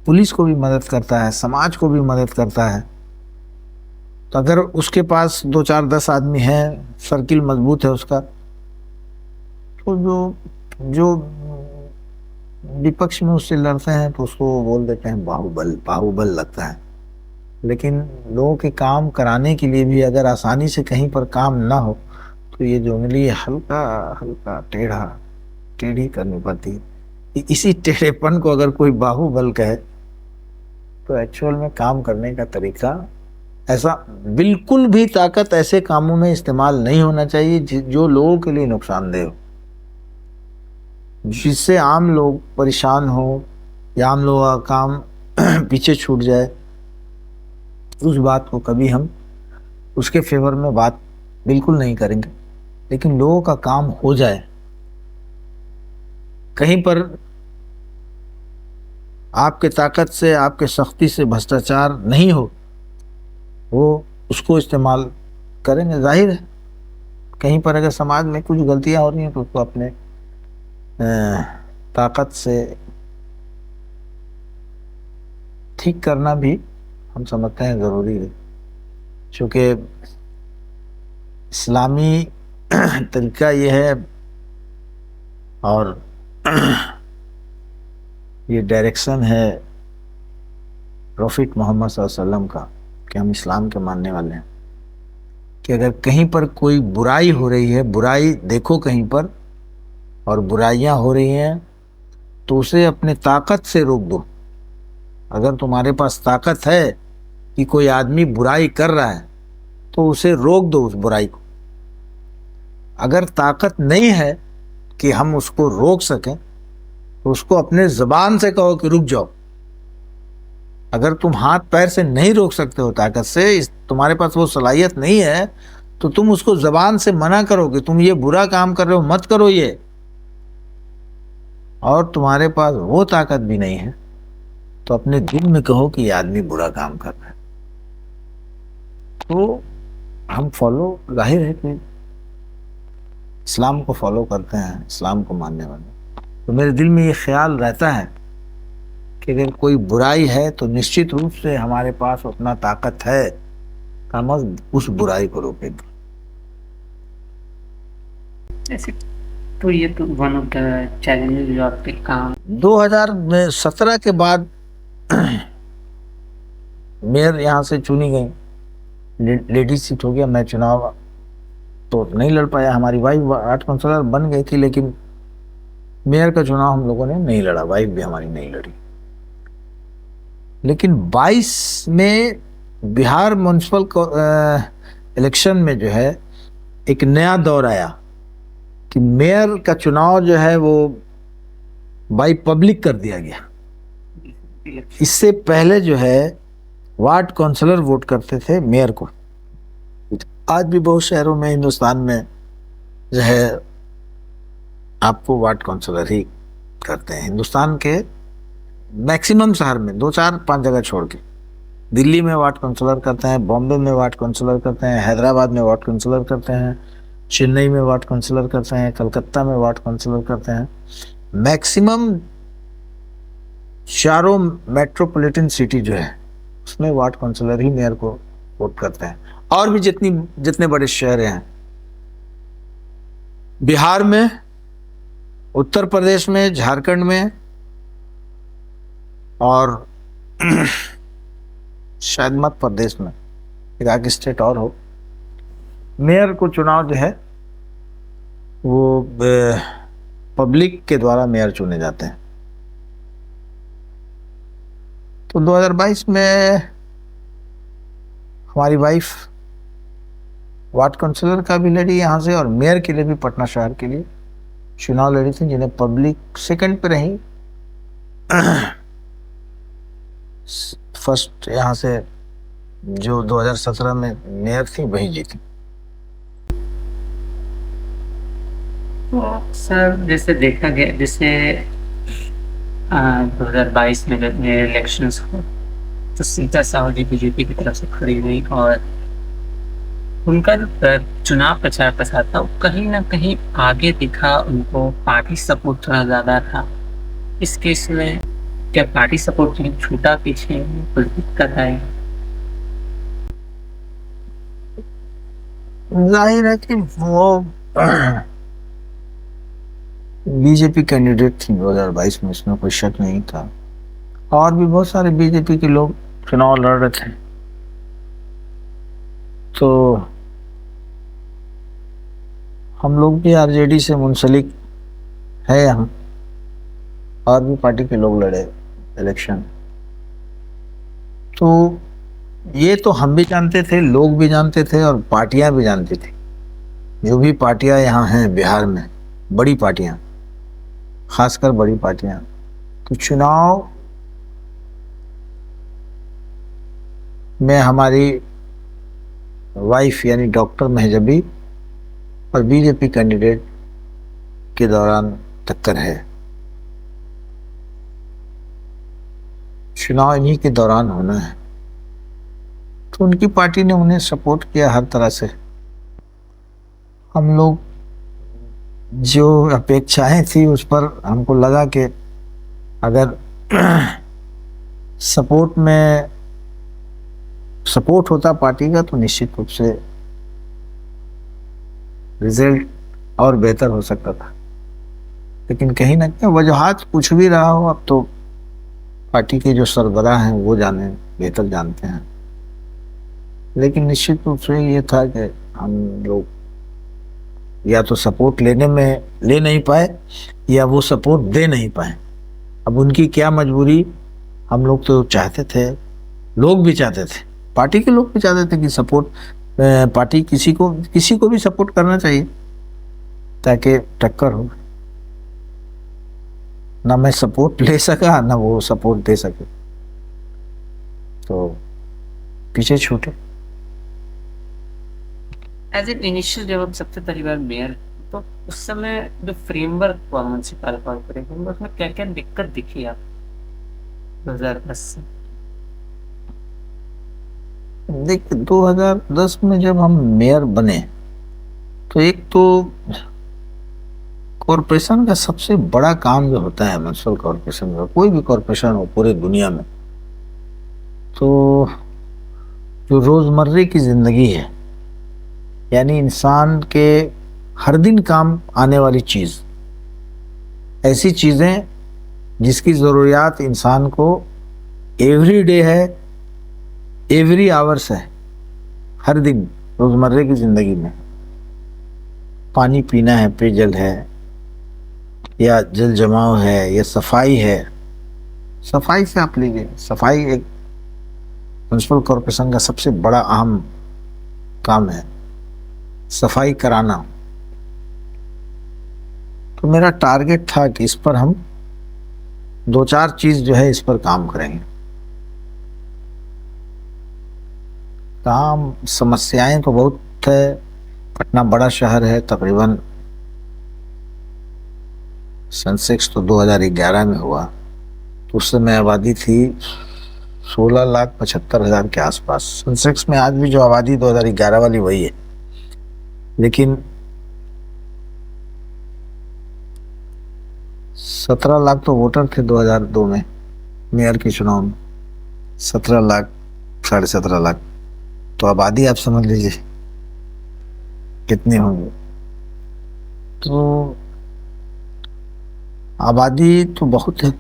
पुलिस को भी मदद करता है, समाज को भी मदद करता है। तो अगर उसके पास 2 4 10 आदमी हैं, सर्किल मजबूत है उसका, तो जो विपक्ष में उससे लड़ते हैं तो उसको बोल देते हैं बाहुबल, बाहुबल लगता है। लेकिन लोगों के काम कराने के लिए भी अगर आसानी से कहीं पर काम ना हो, तो ये जो उंगली हल्का हल्का टेढ़ी करनी पड़ती है। इसी टेढ़ेपन को अगर कोई बाहुबल कहे, तो एक्चुअल में काम करने का तरीका ऐसा, बिल्कुल भी ताकत ऐसे कामों में इस्तेमाल नहीं होना चाहिए जो लोगों के लिए नुकसानदेह हो, जिससे आम लोग परेशान हो या आम लोगों का काम पीछे छूट जाए। उस बात को कभी हम उसके फेवर में बात बिल्कुल नहीं करेंगे। लेकिन लोगों का काम हो जाए, कहीं पर आपके ताकत से, आपके सख्ती से भ्रष्टाचार नहीं हो, वो उसको इस्तेमाल करेंगे। जाहिर है कहीं पर अगर समाज में कुछ गलतियां हो रही हैं तो उसको अपने ताकत से ठीक करना भी हम समझते हैं ज़रूरी है। चूँकि इस्लामी तरीका ये है और ये डायरेक्शन है प्रॉफिट मोहम्मद सल्लल्लाहु अलैहि वसल्लम का, कि हम इस्लाम के मानने वाले हैं, कि अगर कहीं पर कोई बुराई हो रही है, बुराई देखो कहीं पर और बुराइयां हो रही हैं, तो उसे अपने ताकत से रोक दो। अगर तुम्हारे पास ताकत है कि कोई आदमी बुराई कर रहा है, तो उसे रोक दो उस बुराई को। अगर ताकत नहीं है कि हम उसको रोक सकें, तो उसको अपने ज़बान से कहो कि रुक जाओ। अगर तुम हाथ पैर से नहीं रोक सकते हो ताकत से, तुम्हारे पास वो सलाहियत नहीं है, तो तुम उसको ज़बान से मना करो कि तुम ये बुरा काम कर रहे हो, मत करो ये। और तुम्हारे पास वो ताकत भी नहीं है, तो अपने दिल में कहो कि ये आदमी बुरा काम कर रहा है। तो हम फॉलो, जाहिर है कि इस्लाम को फॉलो करते हैं, इस्लाम को मानने वाले, तो मेरे दिल में ये ख्याल रहता है कि अगर कोई बुराई है तो निश्चित रूप से हमारे पास उतना ताकत है कि हम उस बुराई को रोकेंगे। ऐसे तो ये तो वन ऑफ द चैलेंजेस जो आपके काम 2017 के बाद मेयर यहाँ से चुनी गई, लेडी सीट हो गया, मैं चुनाव तो नहीं लड़ पाया, हमारी वाइफ वार्ड काउंसलर बन गई थी, लेकिन मेयर का चुनाव हम लोगों ने नहीं लड़ा, वाइफ भी हमारी नहीं लड़ी। लेकिन 22 में बिहार म्युनिसिपल इलेक्शन में जो है एक नया दौर आया कि मेयर का चुनाव जो है वो बाई पब्लिक कर दिया गया। इससे पहले जो है वार्ड काउंसलर वोट करते थे मेयर को। आज भी बहुत शहरों में हिंदुस्तान में जो है आपको वार्ड काउंसलर ही करते हैं। हिंदुस्तान के मैक्सिमम शहर में 2-4-5 जगह छोड़ के, दिल्ली में वार्ड काउंसलर करते हैं, बॉम्बे में वार्ड काउंसलर करते हैं, हैदराबाद में वार्ड काउंसलर करते हैं, चेन्नई में वार्ड काउंसलर करते हैं, कलकत्ता में वार्ड काउंसलर करते हैं। मैक्सिमम चारों मेट्रोपॉलिटन सिटी जो है उसमें वार्ड काउंसलर ही मेयर को वोट करते हैं। और भी जितने बड़े शहर हैं, बिहार में, उत्तर प्रदेश में, झारखंड में और शायद मध्य प्रदेश में, एक आगे स्टेट और हो, मेयर को चुनाव जो है वो पब्लिक के द्वारा मेयर चुने जाते हैं। तो 2022 में हमारी वाइफ वार्ड काउंसलर का भी लड़ी यहाँ से, और मेयर के लिए भी पटना शहर के लिए चुनाव लड़ी थी, जिन्हें पब्लिक सेकंड पे रही। फर्स्ट यहाँ से जो 2017 में मेयर थी वही जीती। तो सर जैसे देखा गया, जैसे 2022 में जब मेरे इलेक्शंस हुए तो सीता साहू बीजेपी की तरफ से खड़ी हुई, और उनका जो चुनाव प्रचार प्रसार था वो कहीं ना कहीं आगे दिखा, उनको पार्टी सपोर्ट थोड़ा ज्यादा था। इस केस में क्या पार्टी सपोर्ट कहीं छूटा पीछे, कुछ दिक्कत आई? जाहिर है कि वो बीजेपी कैंडिडेट थी 2022 में, इसमें कोई शक नहीं था। और भी बहुत सारे बीजेपी के लोग चुनाव लड़ रहे थे। तो हम लोग भी आरजेडी से मुंसलिक है, हम और भी पार्टी के लोग लड़े इलेक्शन। तो ये तो हम भी जानते थे, लोग भी जानते थे, और पार्टियां भी जानती थी। जो भी पार्टियां यहाँ हैं बिहार में, बड़ी पार्टियां, खासकर बड़ी पार्टियां, तो चुनाव में हमारी वाइफ यानी डॉक्टर मेहजबी और बीजेपी कैंडिडेट के दौरान टक्कर है। चुनाव इन्हीं के दौरान होना है, तो उनकी पार्टी ने उन्हें सपोर्ट किया हर तरह से। हम लोग जो अपेक्षाएं थी उस पर हमको लगा कि अगर सपोर्ट होता पार्टी का तो निश्चित रूप से रिजल्ट और बेहतर हो सकता था। लेकिन कहीं ना कहीं वजूहात कुछ भी रहा हो, अब तो पार्टी के जो सरबराह हैं वो बेहतर जानते हैं। लेकिन निश्चित रूप से ये था कि हम लोग या तो सपोर्ट ले नहीं पाए या वो सपोर्ट दे नहीं पाए। अब उनकी क्या मजबूरी, हम लोग तो चाहते थे, लोग भी चाहते थे, पार्टी के लोग भी चाहते थे कि सपोर्ट पार्टी किसी को भी सपोर्ट करना चाहिए ताकि टक्कर हो। ना मैं सपोर्ट ले सका ना वो सपोर्ट दे सके, तो पीछे छूटे। एज एन इनिशियल जब आप सबसे पहली बार मेयर, तो उस समय जो फ्रेमवर्क हुआ म्यूनसिपल कॉर्पोरेशन, उसमें क्या क्या दिक्कत दिखी आप 2010 से? देख, 2010 में जब हम मेयर बने तो एक तो कॉरपोरेशन का सबसे बड़ा काम जो होता है म्युनिसिपल कॉरपोरेशन का, कोई भी कॉरपोरेशन हो पूरे दुनिया में, तो जो रोजमर्रे की जिंदगी है, यानी इंसान के हर दिन काम आने वाली चीज, ऐसी चीजें जिसकी जरूरियात इंसान को एवरी डे है, एवरी आवर्स है, हर दिन रोजमर्रे की जिंदगी में। पानी पीना है, पेयजल है, या जल जमाव है, या सफाई है। सफाई से आप लीजिए, सफाई एक म्युनिसिपल कॉरपोरेशन का सबसे बड़ा अहम काम है, सफाई कराना। तो मेरा टारगेट था कि इस पर हम 2-4 चीज जो है इस पर काम करेंगे। काम समस्याएं तो बहुत है, पटना बड़ा शहर है, तकरीबन सेंसेक्स तो 2011 में हुआ, तो उस समय आबादी थी 16,75,000 के आसपास। सेंसेक्स में आज भी जो आबादी 2011 वाली वही है, लेकिन 17 लाख तो वोटर थे 2002 में मेयर के चुनाव में। 17 लाख, 17.5 लाख, तो आबादी आप समझ लीजिए कितनी होंगी। तो आबादी तो बहुत है,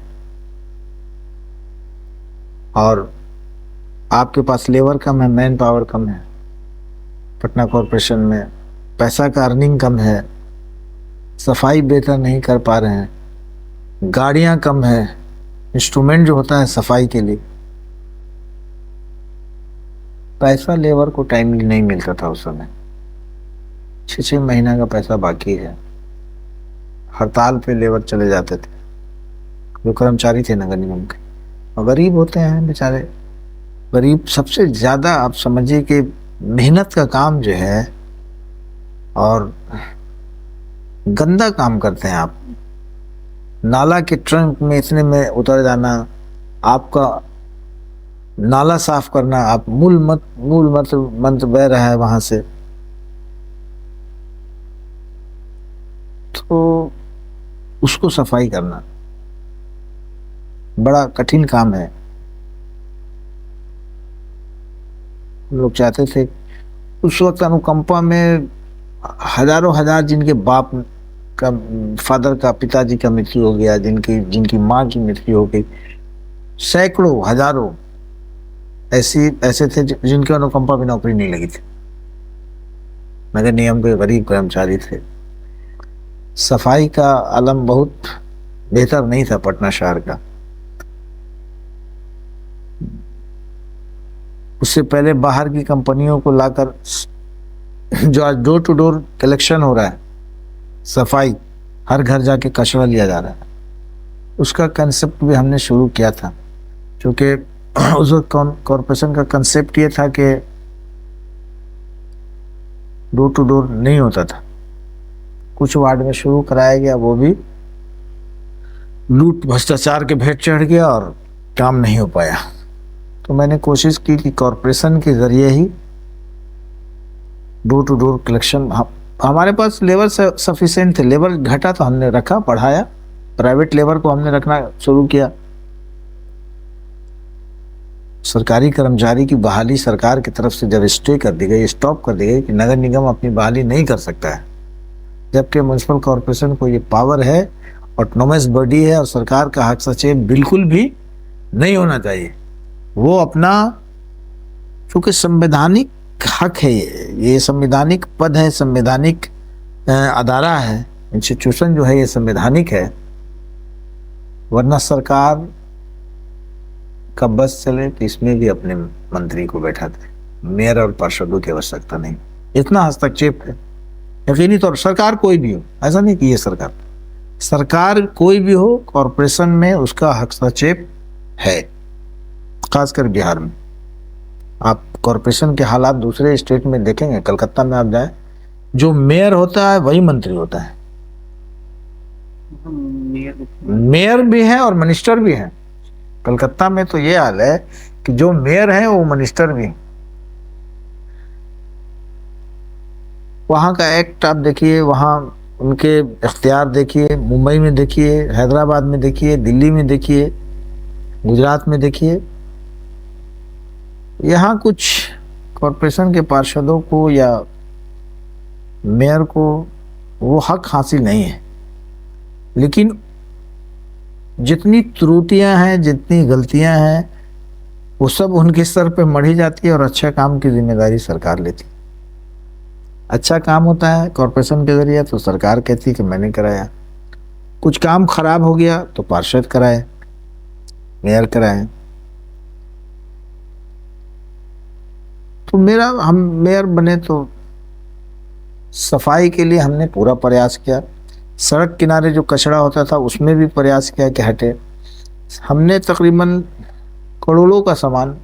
और आपके पास लेबर कम है, मैन पावर कम है। पटना कॉरपोरेशन में पैसा का अर्निंग कम है, सफाई बेहतर नहीं कर पा रहे हैं, गाड़ियां कम है, इंस्ट्रूमेंट जो होता है सफाई के लिए, पैसा लेबर को टाइमली नहीं मिलता था उस समय। 6-6 महीना का पैसा बाकी है। हड़ताल पे लेबर चले जाते थे जो कर्मचारी थे नगर निगम के, और गरीब होते हैं बेचारे। गरीब सबसे ज्यादा आप समझिए कि मेहनत का काम जो है, और गंदा काम करते हैं आप। नाला के ट्रंक में इतने में उतर जाना, आपका नाला साफ करना, आप मूल मंत्र बह रहा है वहां से, तो उसको सफाई करना बड़ा कठिन काम है। हम लोग चाहते थे उस वक्त अनुकंपा में हजारों हजार जिनके बाप का, फादर का, पिताजी का मृत्यु हो गया, जिनकी माँ की मृत्यु हो गई, सैकड़ों हजारों ऐसे थे जिनके अनुकंपा में नौकरी नहीं लगी थी। नगर निगम के गरीब कर्मचारी थे। सफाई का आलम बहुत बेहतर नहीं था पटना शहर का। उससे पहले बाहर की कंपनियों को लाकर, जो आज डोर टू डोर कलेक्शन हो रहा है, सफाई, हर घर जाके कचरा लिया जा रहा है, उसका कंसेप्ट भी हमने शुरू किया था। क्योंकि उस वक्त कॉरपोरेशन का कंसेप्ट ये था कि डोर टू डोर नहीं होता था, कुछ वार्ड में शुरू कराया गया, वो भी लूट भ्रष्टाचार के भेंट चढ़ गया और काम नहीं हो पाया। तो मैंने कोशिश की कि कॉरपोरेशन के जरिए ही डोर टू डोर कलेक्शन, हमारे पास लेबर सफिशिएंट थे, लेबर घटा तो हमने रखा, बढ़ाया, प्राइवेट लेबर को हमने रखना शुरू किया। सरकारी कर्मचारी की बहाली सरकार की तरफ से जब स्टे कर दी गई, स्टॉप कर दी गई कि नगर निगम अपनी बहाली नहीं कर सकता है, जबकि म्युनिसिपल कॉरपोरेशन को ये पावर है, ऑटोनोमस बॉडी है, और सरकार का हस्तक्षेप बिल्कुल भी नहीं होना चाहिए। वो अपना, चूंकि संवैधानिक हक है, ये संवैधानिक पद है, संवैधानिक अदारा है, इंस्टीट्यूशन जो है ये संवैधानिक है, वरना सरकार का बस चले तो इसमें भी अपने मंत्री को बैठाते, मेयर और पार्षदों की आवश्यकता नहीं। इतना हस्तक्षेप है। यकीनी तौर सरकार कोई भी हो, ऐसा नहीं कि ये सरकार कोई भी हो, कॉरपोरेशन में उसका हस्तक्षेप है, खासकर बिहार में। आप कॉरपोरेशन के हालात दूसरे स्टेट में देखेंगे, कलकत्ता में आप जाए, जो मेयर होता है वही मंत्री होता है, मेयर भी है और मिनिस्टर भी है। कलकत्ता में तो ये हाल है कि जो मेयर है वो मिनिस्टर भी है। वहां का एक्ट आप देखिए, वहां उनके इख्तियार देखिए, मुंबई में देखिए, हैदराबाद में देखिए, दिल्ली में देखिए, गुजरात में देखिए, यहाँ कुछ कॉरपोरेशन के पार्षदों को या मेयर को वो हक हासिल नहीं है, लेकिन जितनी त्रुटियां हैं, जितनी गलतियां हैं, वो सब उनके सर पे मढ़ी जाती है और अच्छा काम की जिम्मेदारी सरकार लेती है। अच्छा काम होता है कॉरपोरेशन के जरिए तो सरकार कहती है कि मैंने कराया, कुछ काम खराब हो गया तो पार्षद कराए, मेयर कराए। तो हम मेयर बने तो सफाई के लिए हमने पूरा प्रयास किया, सड़क किनारे जो कचरा होता था उसमें भी प्रयास किया कि हटे। हमने तकरीबन करोड़ों का सामान,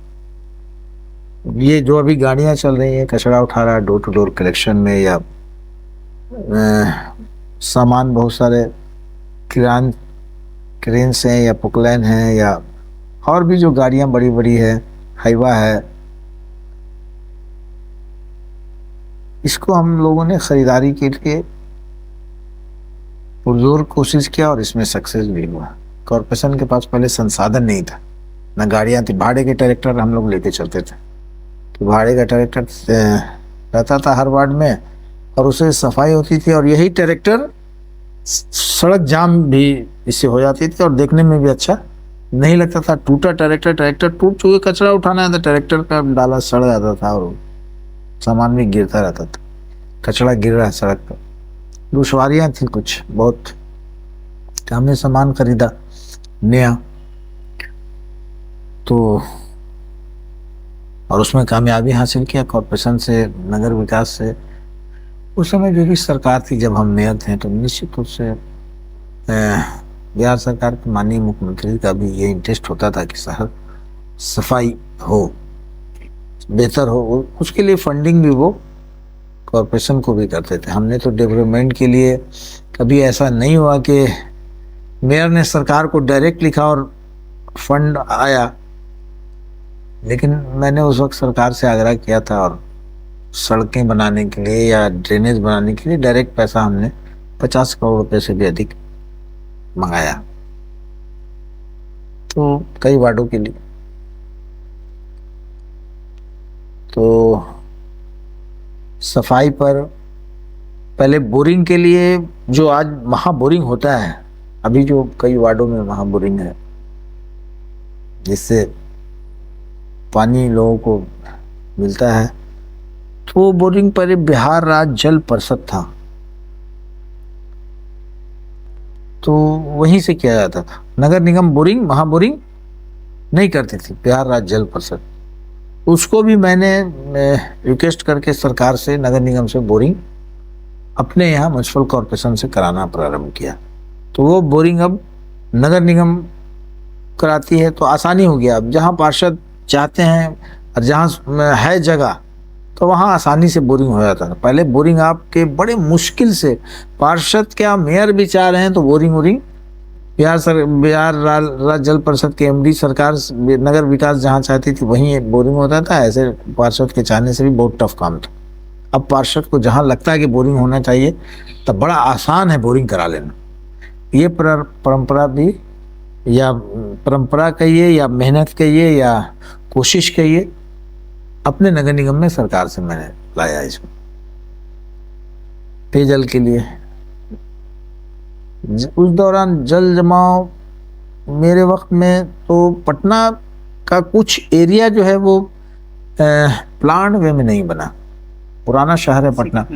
ये जो अभी गाड़ियां चल रही हैं कचरा उठा रहा है डोर टू डोर कलेक्शन में, या सामान बहुत सारे क्रेन्स हैं या पुकलैन हैं, या और भी जो गाड़ियां बड़ी बड़ी है, हाईवा है, इसको हम लोगों ने खरीदारी के लिए पुरजोर कोशिश किया और इसमें सक्सेस भी हुआ। कॉरपोरेशन के पास पहले संसाधन नहीं था, न गाड़ियां थी, भाड़े के ट्रैक्टर हम लोग लेके चलते थे। तो भाड़े का ट्रैक्टर रहता था हर वार्ड में और उसे सफाई होती थी, और यही ट्रैक्टर सड़क जाम भी इससे हो जाती थी और देखने में भी अच्छा नहीं लगता था। टूटा ट्रैक्टर टूट चुके, कचरा उठाना है तो ट्रैक्टर का डाला सड़ जाता था और सामान भी गिरता रहता था, कचरा गिर रहा है सड़क पर। दुश्वारियाँ थी कुछ बहुत, हमने सामान खरीदा नया तो, और उसमें कामयाबी हासिल किया कॉरपोरेशन से, नगर विकास से। उस समय जो भी सरकार थी जब हम मेयर थे, तो निश्चित रूप से बिहार सरकार के माननीय मुख्यमंत्री का भी ये इंटरेस्ट होता था कि शहर सफाई हो, बेहतर हो। उसके लिए फंडिंग भी वो कॉरपोरेशन को भी करते थे। हमने तो डेवलपमेंट के लिए कभी ऐसा नहीं हुआ कि मेयर ने सरकार को डायरेक्ट लिखा और फंड आया, लेकिन मैंने उस वक्त सरकार से आग्रह किया था और सड़कें बनाने के लिए या ड्रेनेज बनाने के लिए डायरेक्ट पैसा हमने 50 करोड़ रुपए से भी अधिक मंगाया, तो कई वार्डों के लिए। तो सफाई पर पहले बोरिंग के लिए, जो आज महाबोरिंग होता है, अभी जो कई वार्डों में महाबोरिंग है जिससे पानी लोगों को मिलता है, तो वो बोरिंग पहले बिहार राज्य जल परिषद था, तो वहीं से किया जाता था। नगर निगम बोरिंग, महाबोरिंग नहीं करती थी बिहार राज्य जल परिषद। उसको भी मैंने रिक्वेस्ट करके सरकार से, नगर निगम से बोरिंग अपने यहाँ म्युनिसिपल कॉरपोरेशन से कराना प्रारंभ किया। तो वो बोरिंग अब नगर निगम कराती है, तो आसानी हो गया। अब जहाँ पार्षद चाहते हैं और जहाँ है जगह, तो वहाँ आसानी से बोरिंग हो जाता था। पहले बोरिंग आपके बड़े मुश्किल से, पार्षद क्या मेयर भी चाह रहे हैं तो बोरिंग बिहार राज्य जल परिषद के एमडी सरकार, नगर विकास जहाँ चाहती थी वहीं बोरिंग होता था। ऐसे पार्षद के चाहने से भी बहुत टफ काम था। अब पार्षद को जहाँ लगता है कि बोरिंग होना चाहिए, तब बड़ा आसान है बोरिंग करा लेना। ये परंपरा भी, या परंपरा कहिए या मेहनत कहिए या कोशिश कहिए, अपने नगर निगम में सरकार से मैंने लाया इसको पेयजल के लिए। उस दौरान जल जमाव मेरे वक्त में, तो पटना का कुछ एरिया जो है वो प्लांट वे में नहीं बना। पुराना शहर है पटना,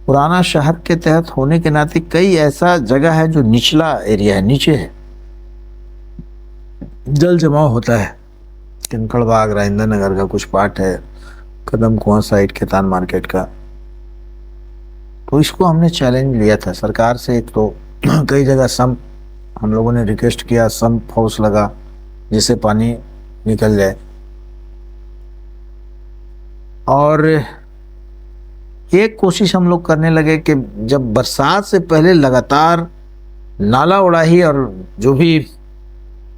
पुराना शहर के तहत होने के नाते कई ऐसा जगह है जो निचला एरिया है, नीचे है, जल जमाव होता है। किनकड़ बाग, राजेंद्र नगर का कुछ पार्ट है, कदम कुआं साइड, खेतान मार्केट का। तो इसको हमने चैलेंज लिया था सरकार से। एक तो कई जगह सम्प, हम लोगों ने रिक्वेस्ट किया, सम्प हाउस लगा जिससे पानी निकल जाए। और एक कोशिश हम लोग करने लगे कि जब बरसात से पहले लगातार नाला उड़ाही, और जो भी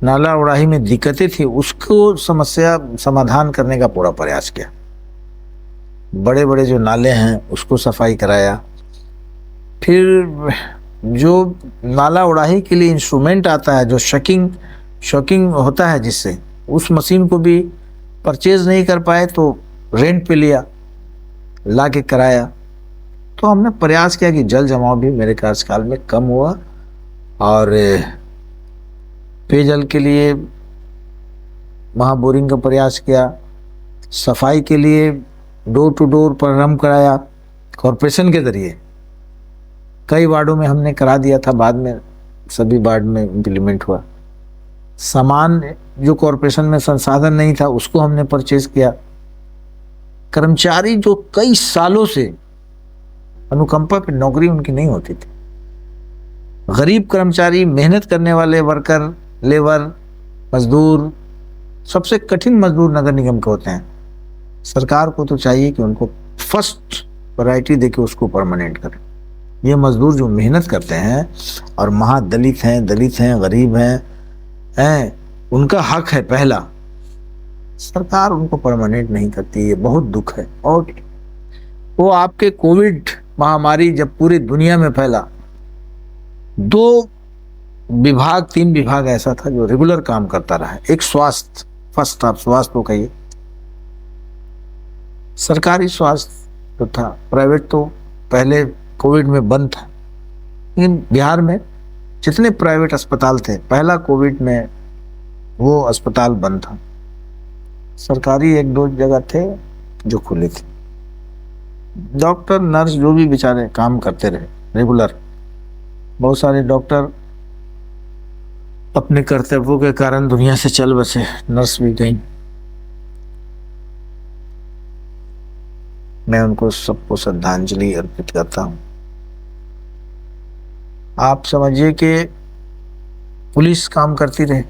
नाला उड़ाही में दिक्कतें थी उसको समस्या समाधान करने का पूरा प्रयास किया। बड़े बड़े जो नाले हैं उसको सफाई कराया, फिर जो नाला उड़ाही के लिए इंस्ट्रूमेंट आता है, जो शॉकिंग होता है जिससे, उस मशीन को भी परचेज नहीं कर पाए तो रेंट पे लिया, ला के कराया। तो हमने प्रयास किया कि जल जमाव भी मेरे कार्यकाल में कम हुआ, और पेयजल के लिए महाबोरिंग का प्रयास किया, सफाई के लिए डोर टू डोर प्रारंभ कराया कॉरपोरेशन के जरिए। कई वार्डों में हमने करा दिया था, बाद में सभी वार्ड में इम्प्लीमेंट हुआ। सामान जो कॉरपोरेशन में संसाधन नहीं था उसको हमने परचेज किया। कर्मचारी जो कई सालों से अनुकंपा पे नौकरी उनकी नहीं होती थी, गरीब कर्मचारी, मेहनत करने वाले वर्कर, लेबर, मजदूर, सबसे कठिन मजदूर नगर निगम के होते हैं। सरकार को तो चाहिए कि उनको फर्स्ट वैरायटी देके उसको परमानेंट करें। ये मजदूर जो मेहनत करते हैं और महादलित हैं, दलित हैं, गरीब हैं, उनका हक है पहला, सरकार उनको परमानेंट नहीं करती, ये बहुत दुख है। और वो आपके कोविड महामारी जब पूरी दुनिया में फैला, 3 विभाग ऐसा था जो रेगुलर काम करता रहा। एक स्वास्थ्य, फर्स्ट आप स्वास्थ्य को कहिए, सरकारी स्वास्थ्य तो था, प्राइवेट तो पहले कोविड में बंद था। लेकिन बिहार में जितने प्राइवेट अस्पताल थे, पहला कोविड में वो अस्पताल बंद था। सरकारी 1-2 जगह थे जो खुले थे। डॉक्टर, नर्स जो भी बेचारे काम करते रहे रेगुलर। बहुत सारे डॉक्टर अपने कर्तव्यों के कारण दुनिया से चल बसे, नर्स भी गई। मैं उनको सबको श्रद्धांजलि अर्पित करता हूँ। आप समझिए कि पुलिस काम करती रहे,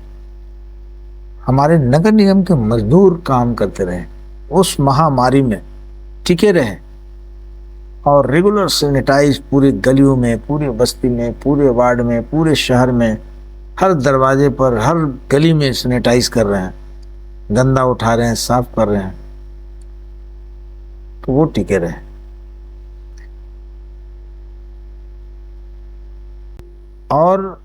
हमारे नगर निगम के मजदूर काम करते रहे, उस महामारी में टिके रहे और रेगुलर सैनिटाइज पूरी गलियों में, पूरी बस्ती में, पूरे वार्ड में, पूरे शहर में, हर दरवाजे पर, हर गली में सैनिटाइज कर रहे हैं, गंदा उठा रहे हैं, साफ कर रहे हैं, तो वो टिके रहे। और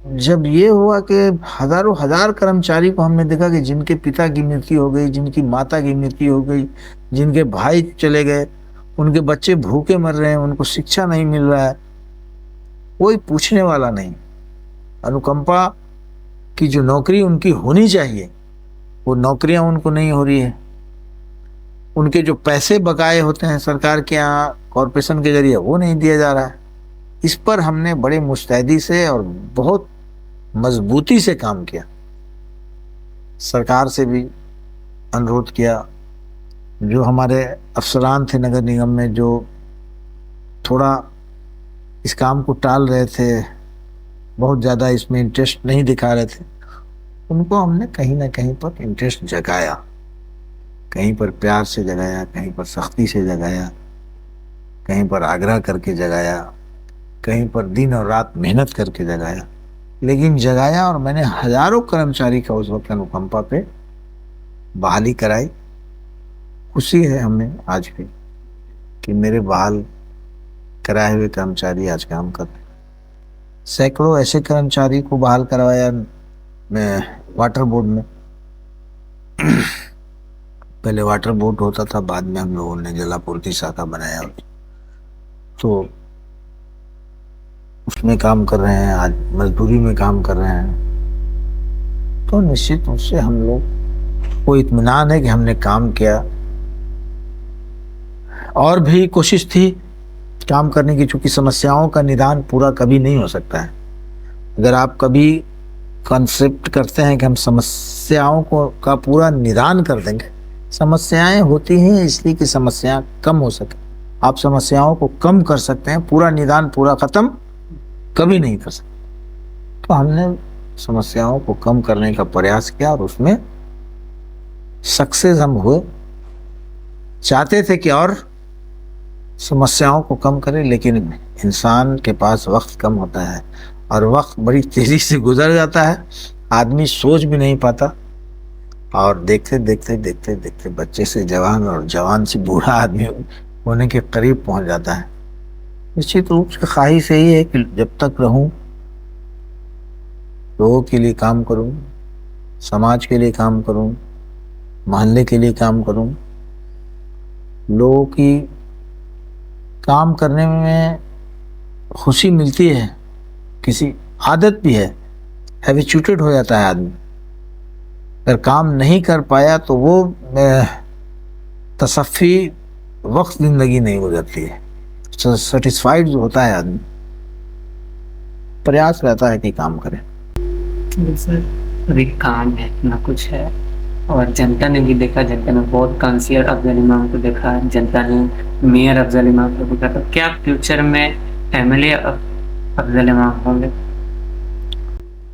जब ये हुआ कि हजारों हजार कर्मचारी को हमने देखा कि जिनके पिता की मृत्यु हो गई, जिनकी माता की मृत्यु हो गई, जिनके भाई चले गए, उनके बच्चे भूखे मर रहे हैं, उनको शिक्षा नहीं मिल रहा है, कोई पूछने वाला नहीं। अनुकंपा की जो नौकरी उनकी होनी चाहिए, वो नौकरियां उनको नहीं हो रही है। उनके जो पैसे बकाए होते हैं सरकार के यहाँ कॉरपोरेशन के जरिए, वो नहीं दिया जा रहा है। इस पर हमने बड़े मुस्तैदी से और बहुत मजबूती से काम किया। सरकार से भी अनुरोध किया, जो हमारे अफसरान थे नगर निगम में, जो थोड़ा इस काम को टाल रहे थे, बहुत ज़्यादा इसमें इंटरेस्ट नहीं दिखा रहे थे, उनको हमने कहीं ना कहीं पर इंटरेस्ट जगाया। कहीं पर प्यार से जगाया, कहीं पर सख्ती से जगाया, कहीं पर आग्रह करके जगाया, कहीं पर दिन और रात मेहनत करके जगाया, लेकिन जगाया। और मैंने हजारों कर्मचारी का उस वक्त अनुकंपा पे बहाली कराई। खुशी है हमें आज भी कि मेरे बहाल कराए हुए कर्मचारी आज काम कर रहे हैं। सैकड़ों ऐसे कर्मचारी को बहाल करवाया मैं वाटर बोर्ड में। पहले वाटर बोर्ड होता था, बाद में हम लोगों ने जलापूर्ति शाखा बनाया, तो उसमें काम कर रहे हैं, आज मजदूरी में काम कर रहे हैं। तो निश्चित रूप से हम लोग को इत्मीनान है कि हमने काम किया। और भी कोशिश थी काम करने की, चूंकि समस्याओं का निदान पूरा कभी नहीं हो सकता है। अगर आप कभी कॉन्सेप्ट करते हैं कि हम समस्याओं को का पूरा निदान कर देंगे, समस्याएं होती हैं इसलिए कि समस्या कम हो सके। आप समस्याओं को कम कर सकते हैं, पूरा निदान, पूरा खत्म कभी नहीं कर सकते। तो हमने समस्याओं को कम करने का प्रयास किया और उसमें सक्सेस हम हुए। चाहते थे कि और समस्याओं को कम करें, लेकिन इंसान के पास वक्त कम होता है और वक्त बड़ी तेजी से गुजर जाता है, आदमी सोच भी नहीं पाता। और देखते देखते देखते देखते बच्चे से जवान और जवान से बूढ़ा आदमी होने के करीब पहुंच जाता है। निश्चित रूप से ख्वाहिश यही है कि जब तक रहूं लोगों के लिए काम करूं, समाज के लिए काम करूं, मोहल्ले के लिए काम करूं। लोगों की काम करने में खुशी मिलती है, किसी आदत भी है, हैबिचुएटेड हो जाता है आदमी। अगर काम नहीं कर पाया तो वो तसफ़ी वक्त जिंदगी नहीं गुजरती है, सेटिस्फाइड होता है आदमी, प्रयास रहता है कि काम करे। सर अभी काम है ना कुछ है, और जनता ने भी देखा, जनता ने बहुत काउंसिलर अफजल इमाम को देखा, जनता ने मेयर अफजल इमाम को देखा। तो क्या फ्यूचर में एमएलए अफजल इमाम होंगे?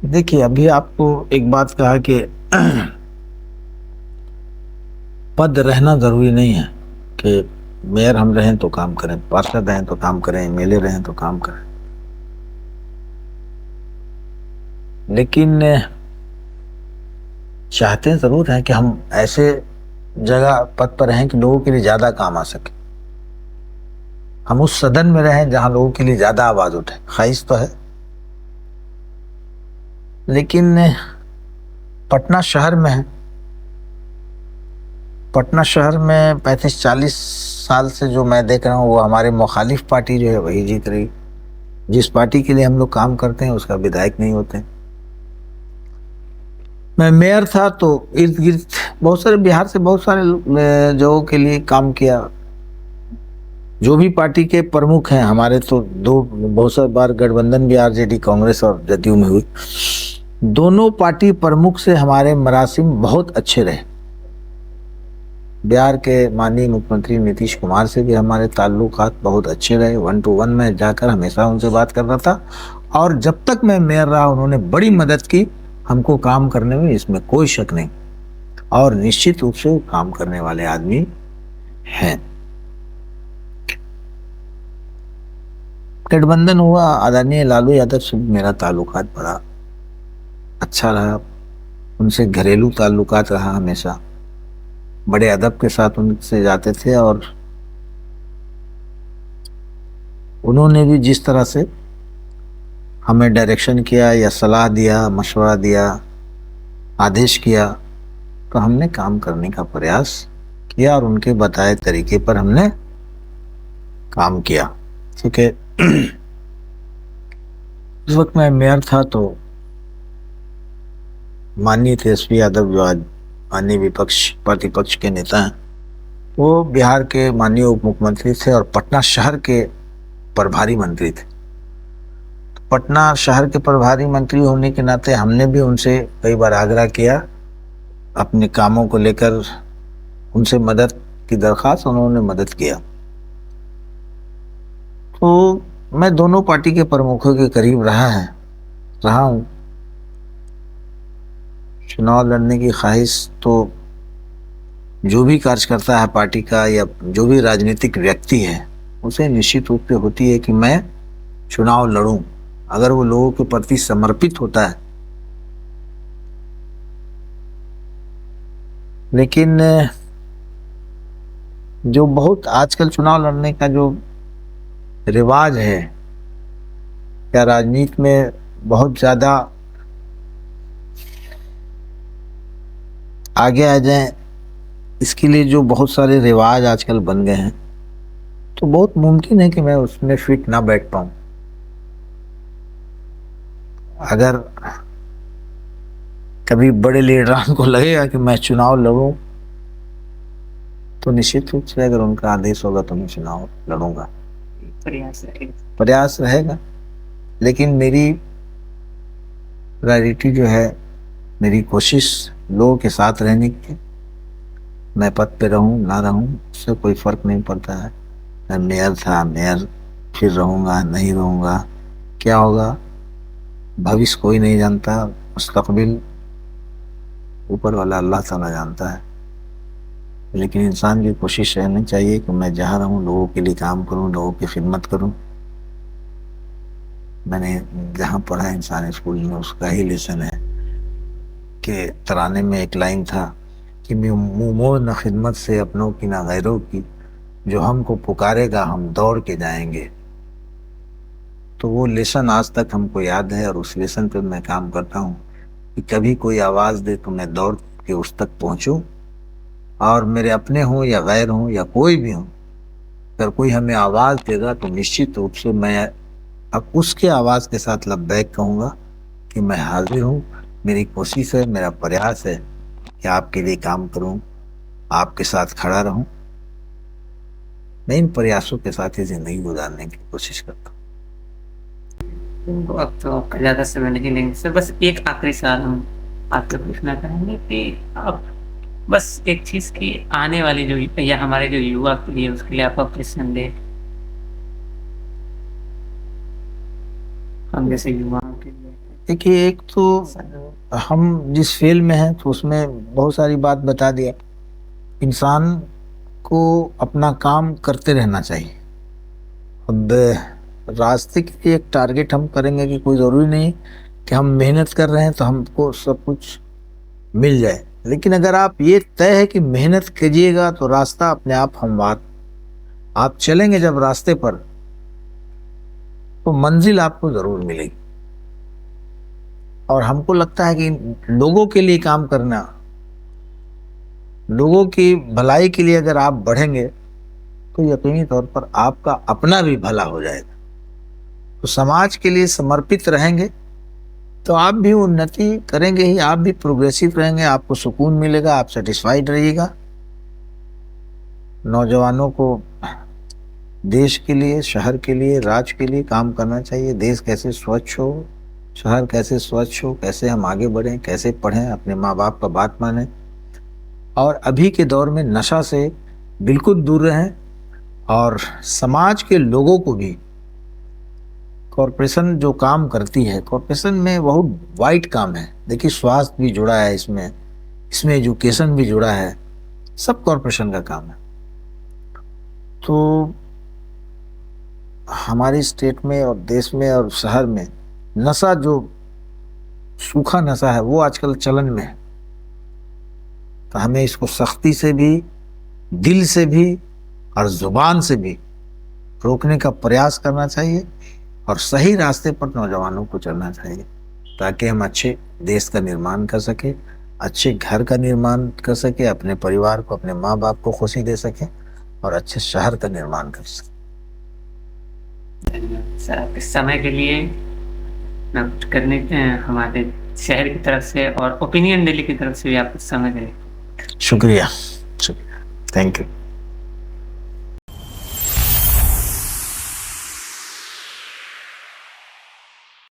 देखिए, अभी आपको एक बात कहा कि पद रहना जरूरी नहीं है कि मेयर हम रहें तो काम करें, पार्षद रहें तो काम करें, एमएलए रहें तो काम करें। लेकिन चाहते जरूर हैं कि हम ऐसे जगह पद पर रहें कि लोगों के लिए ज्यादा काम आ सके। हम उस सदन में रहें जहां लोगों के लिए ज्यादा आवाज उठे। ख्वाहिश तो है, लेकिन पटना शहर में है। पटना शहर में 35-40 साल से जो मैं देख रहा हूँ वो हमारे मुखालिफ पार्टी जो है वही जीत रही। जिस पार्टी के लिए हम लोग काम करते हैं उसका विधायक नहीं होते। मैं मेयर था तो इर्द गिर्द बहुत सारे, बिहार से बहुत सारे जगहों के लिए काम किया। जो भी पार्टी के प्रमुख हैं हमारे, तो बहुत सारी बार गठबंधन भी आरजेडी, कांग्रेस और जदयू में हुई। दोनों पार्टी प्रमुख से हमारे मरासिम बहुत अच्छे रहे। बिहार के माननीय मुख्यमंत्री नीतीश कुमार से भी हमारे ताल्लुकात बहुत अच्छे रहे। 1 to 1 में जाकर हमेशा उनसे बात करता था, और जब तक मैं मेयर रहा उन्होंने बड़ी मदद की हमको काम करने में, इसमें कोई शक नहीं। और निश्चित रूप से काम करने वाले आदमी हैं। गठबंधन हुआ, आदरणीय लालू यादव से मेरा ताल्लुकात बड़ा अच्छा रहा। उनसे घरेलू ताल्लुकात रहा हमेशा। बड़े अदब के साथ उनसे जाते थे, और उन्होंने भी जिस तरह से हमें डायरेक्शन किया या सलाह दिया, मशवरा दिया, आदेश किया, तो हमने काम करने का प्रयास किया और उनके बताए तरीके पर हमने काम किया। क्योंकि उस वक्त मैं मेयर था तो माननीय तेजस्वी यादव, जो आज माननीय प्रतिपक्ष के नेता हैं, वो बिहार के माननीय उप मुख्यमंत्री थे और पटना शहर के प्रभारी मंत्री थे। पटना शहर के प्रभारी मंत्री होने के नाते हमने भी उनसे कई बार आग्रह किया, अपने कामों को लेकर उनसे मदद की दरखास्त, उन्होंने मदद किया। तो मैं दोनों पार्टी के प्रमुखों के करीब रहा हूँ। चुनाव लड़ने की ख्वाहिश तो जो भी कार्यकर्ता है पार्टी का, या जो भी राजनीतिक व्यक्ति है, उसे निश्चित रूप से होती है कि मैं चुनाव लड़ूं। अगर वो लोगों के प्रति समर्पित होता है। लेकिन जो बहुत आजकल चुनाव लड़ने का जो रिवाज है, या राजनीति में बहुत ज्यादा आगे आ जाए, इसके लिए जो बहुत सारे रिवाज आजकल बन गए हैं, तो बहुत मुमकिन है कि मैं उसमें फिट ना बैठ पाऊं। अगर कभी बड़े लीडरान को लगेगा कि मैं चुनाव लड़ूं, तो निश्चित रूप से अगर उनका आदेश होगा तो मैं चुनाव लड़ूंगा। प्रयास रहेगा। लेकिन मेरी प्रायोरिटी जो है, मेरी कोशिश लोगों के साथ रहने की। मैं पद पे रहूं ना रहूं उससे कोई फर्क नहीं पड़ता है। मैं मेयर था, मेयर फिर रहूंगा, नहीं रहूंगा, क्या होगा भविष्य कोई नहीं जानता। मुस्तकबिल ऊपर वाला अल्लाह ताला जानता है। लेकिन इंसान की कोशिश रहनी चाहिए कि मैं जहाँ रहूं लोगों के लिए काम करूं, लोगों की खिदमत करूं। मैंने जहाँ पढ़ा इंसान स्कूल में, उसका ही लेसन है कि तराने में एक लाइन था कि मुँह न खिदमत से अपनों की ना गैरों की, जो हमको पुकारेगा हम दौड़ के जाएंगे। तो वो लेसन आज तक हमको याद है और उस लेसन पे मैं काम करता हूँ कि कभी कोई आवाज दे तो मैं दौड़ के उस तक पहुंचूं, और मेरे अपने हों या गैर हों या कोई भी हो, अगर कोई हमें आवाज देगा तो निश्चित रूप से मैं अब उसके आवाज के साथ लब्बैक कहूंगा कि मैं हाजिर हूँ। मेरी कोशिश है, मेरा प्रयास है कि आपके लिए काम करूं, आपके साथ खड़ा रहूं। मैं इन प्रयासों के साथ ही जिंदगी गुजारने की कोशिश करता हूँ। तो अब तो आपका ज़्यादा समय नहीं लेंगे सर, बस एक आखिरी सवाल हम आपसे पूछना चाहेंगे कि आप बस एक चीज़ की आने वाली जो या हमारे जो युवा पीढ़ी है उसके लिए आप अपने संदेश, हम जैसे युवाओं के लिए। देखिए, एक तो हम जिस फील्ड में हैं तो उसमें बहुत सारी बात बता दिया। इंसान को अपना काम करते रहना चाहिए। अब रास्ते के लिए एक टारगेट हम करेंगे कि कोई ज़रूरी नहीं कि हम मेहनत कर रहे हैं तो हमको सब कुछ मिल जाए, लेकिन अगर आप ये तय है कि मेहनत कीजिएगा तो रास्ता अपने आप हमवार, आप चलेंगे जब रास्ते पर तो मंजिल आपको ज़रूर मिलेगी। और हमको लगता है कि लोगों के लिए काम करना, लोगों की भलाई के लिए अगर आप बढ़ेंगे तो यकीनी तौर पर आपका अपना भी भला हो जाएगा। तो समाज के लिए समर्पित रहेंगे तो आप भी उन्नति करेंगे ही, आप भी प्रोग्रेसिव रहेंगे, आपको सुकून मिलेगा, आप सेटिस्फाइड रहिएगा। नौजवानों को देश के लिए, शहर के लिए, राज्य के लिए काम करना चाहिए। देश कैसे स्वच्छ हो, शहर कैसे स्वच्छ हो, कैसे हम आगे बढ़ें, कैसे पढ़ें, अपने माँ बाप का बात मानें, और अभी के दौर में नशा से बिल्कुल दूर रहें। और समाज के लोगों को भी, कॉरपोरेशन जो काम करती है, कॉरपोरेशन में बहुत वाइड काम है। देखिए, स्वास्थ्य भी जुड़ा है इसमें, इसमें एजुकेशन भी जुड़ा है, सब कॉरपोरेशन का काम है। तो हमारी स्टेट में और देश में और शहर में नशा, जो सूखा नशा है, वो आजकल चलन में है। तो हमें इसको सख्ती से भी, दिल से भी और जुबान से भी रोकने का प्रयास करना चाहिए और सही रास्ते पर नौजवानों को चलना चाहिए, ताकि हम अच्छे देश का निर्माण कर सके, अच्छे घर का निर्माण कर सके, अपने परिवार को, अपने माँ बाप को खुशी दे सके और अच्छे शहर का निर्माण कर सके। धन्यवाद सर आपके समय के लिए, नोट करने हमारे शहर की तरफ से और ओपिनियन डेली की तरफ से भी आपको समय देने। शुक्रिया, शुक्रिया, थैंक यू।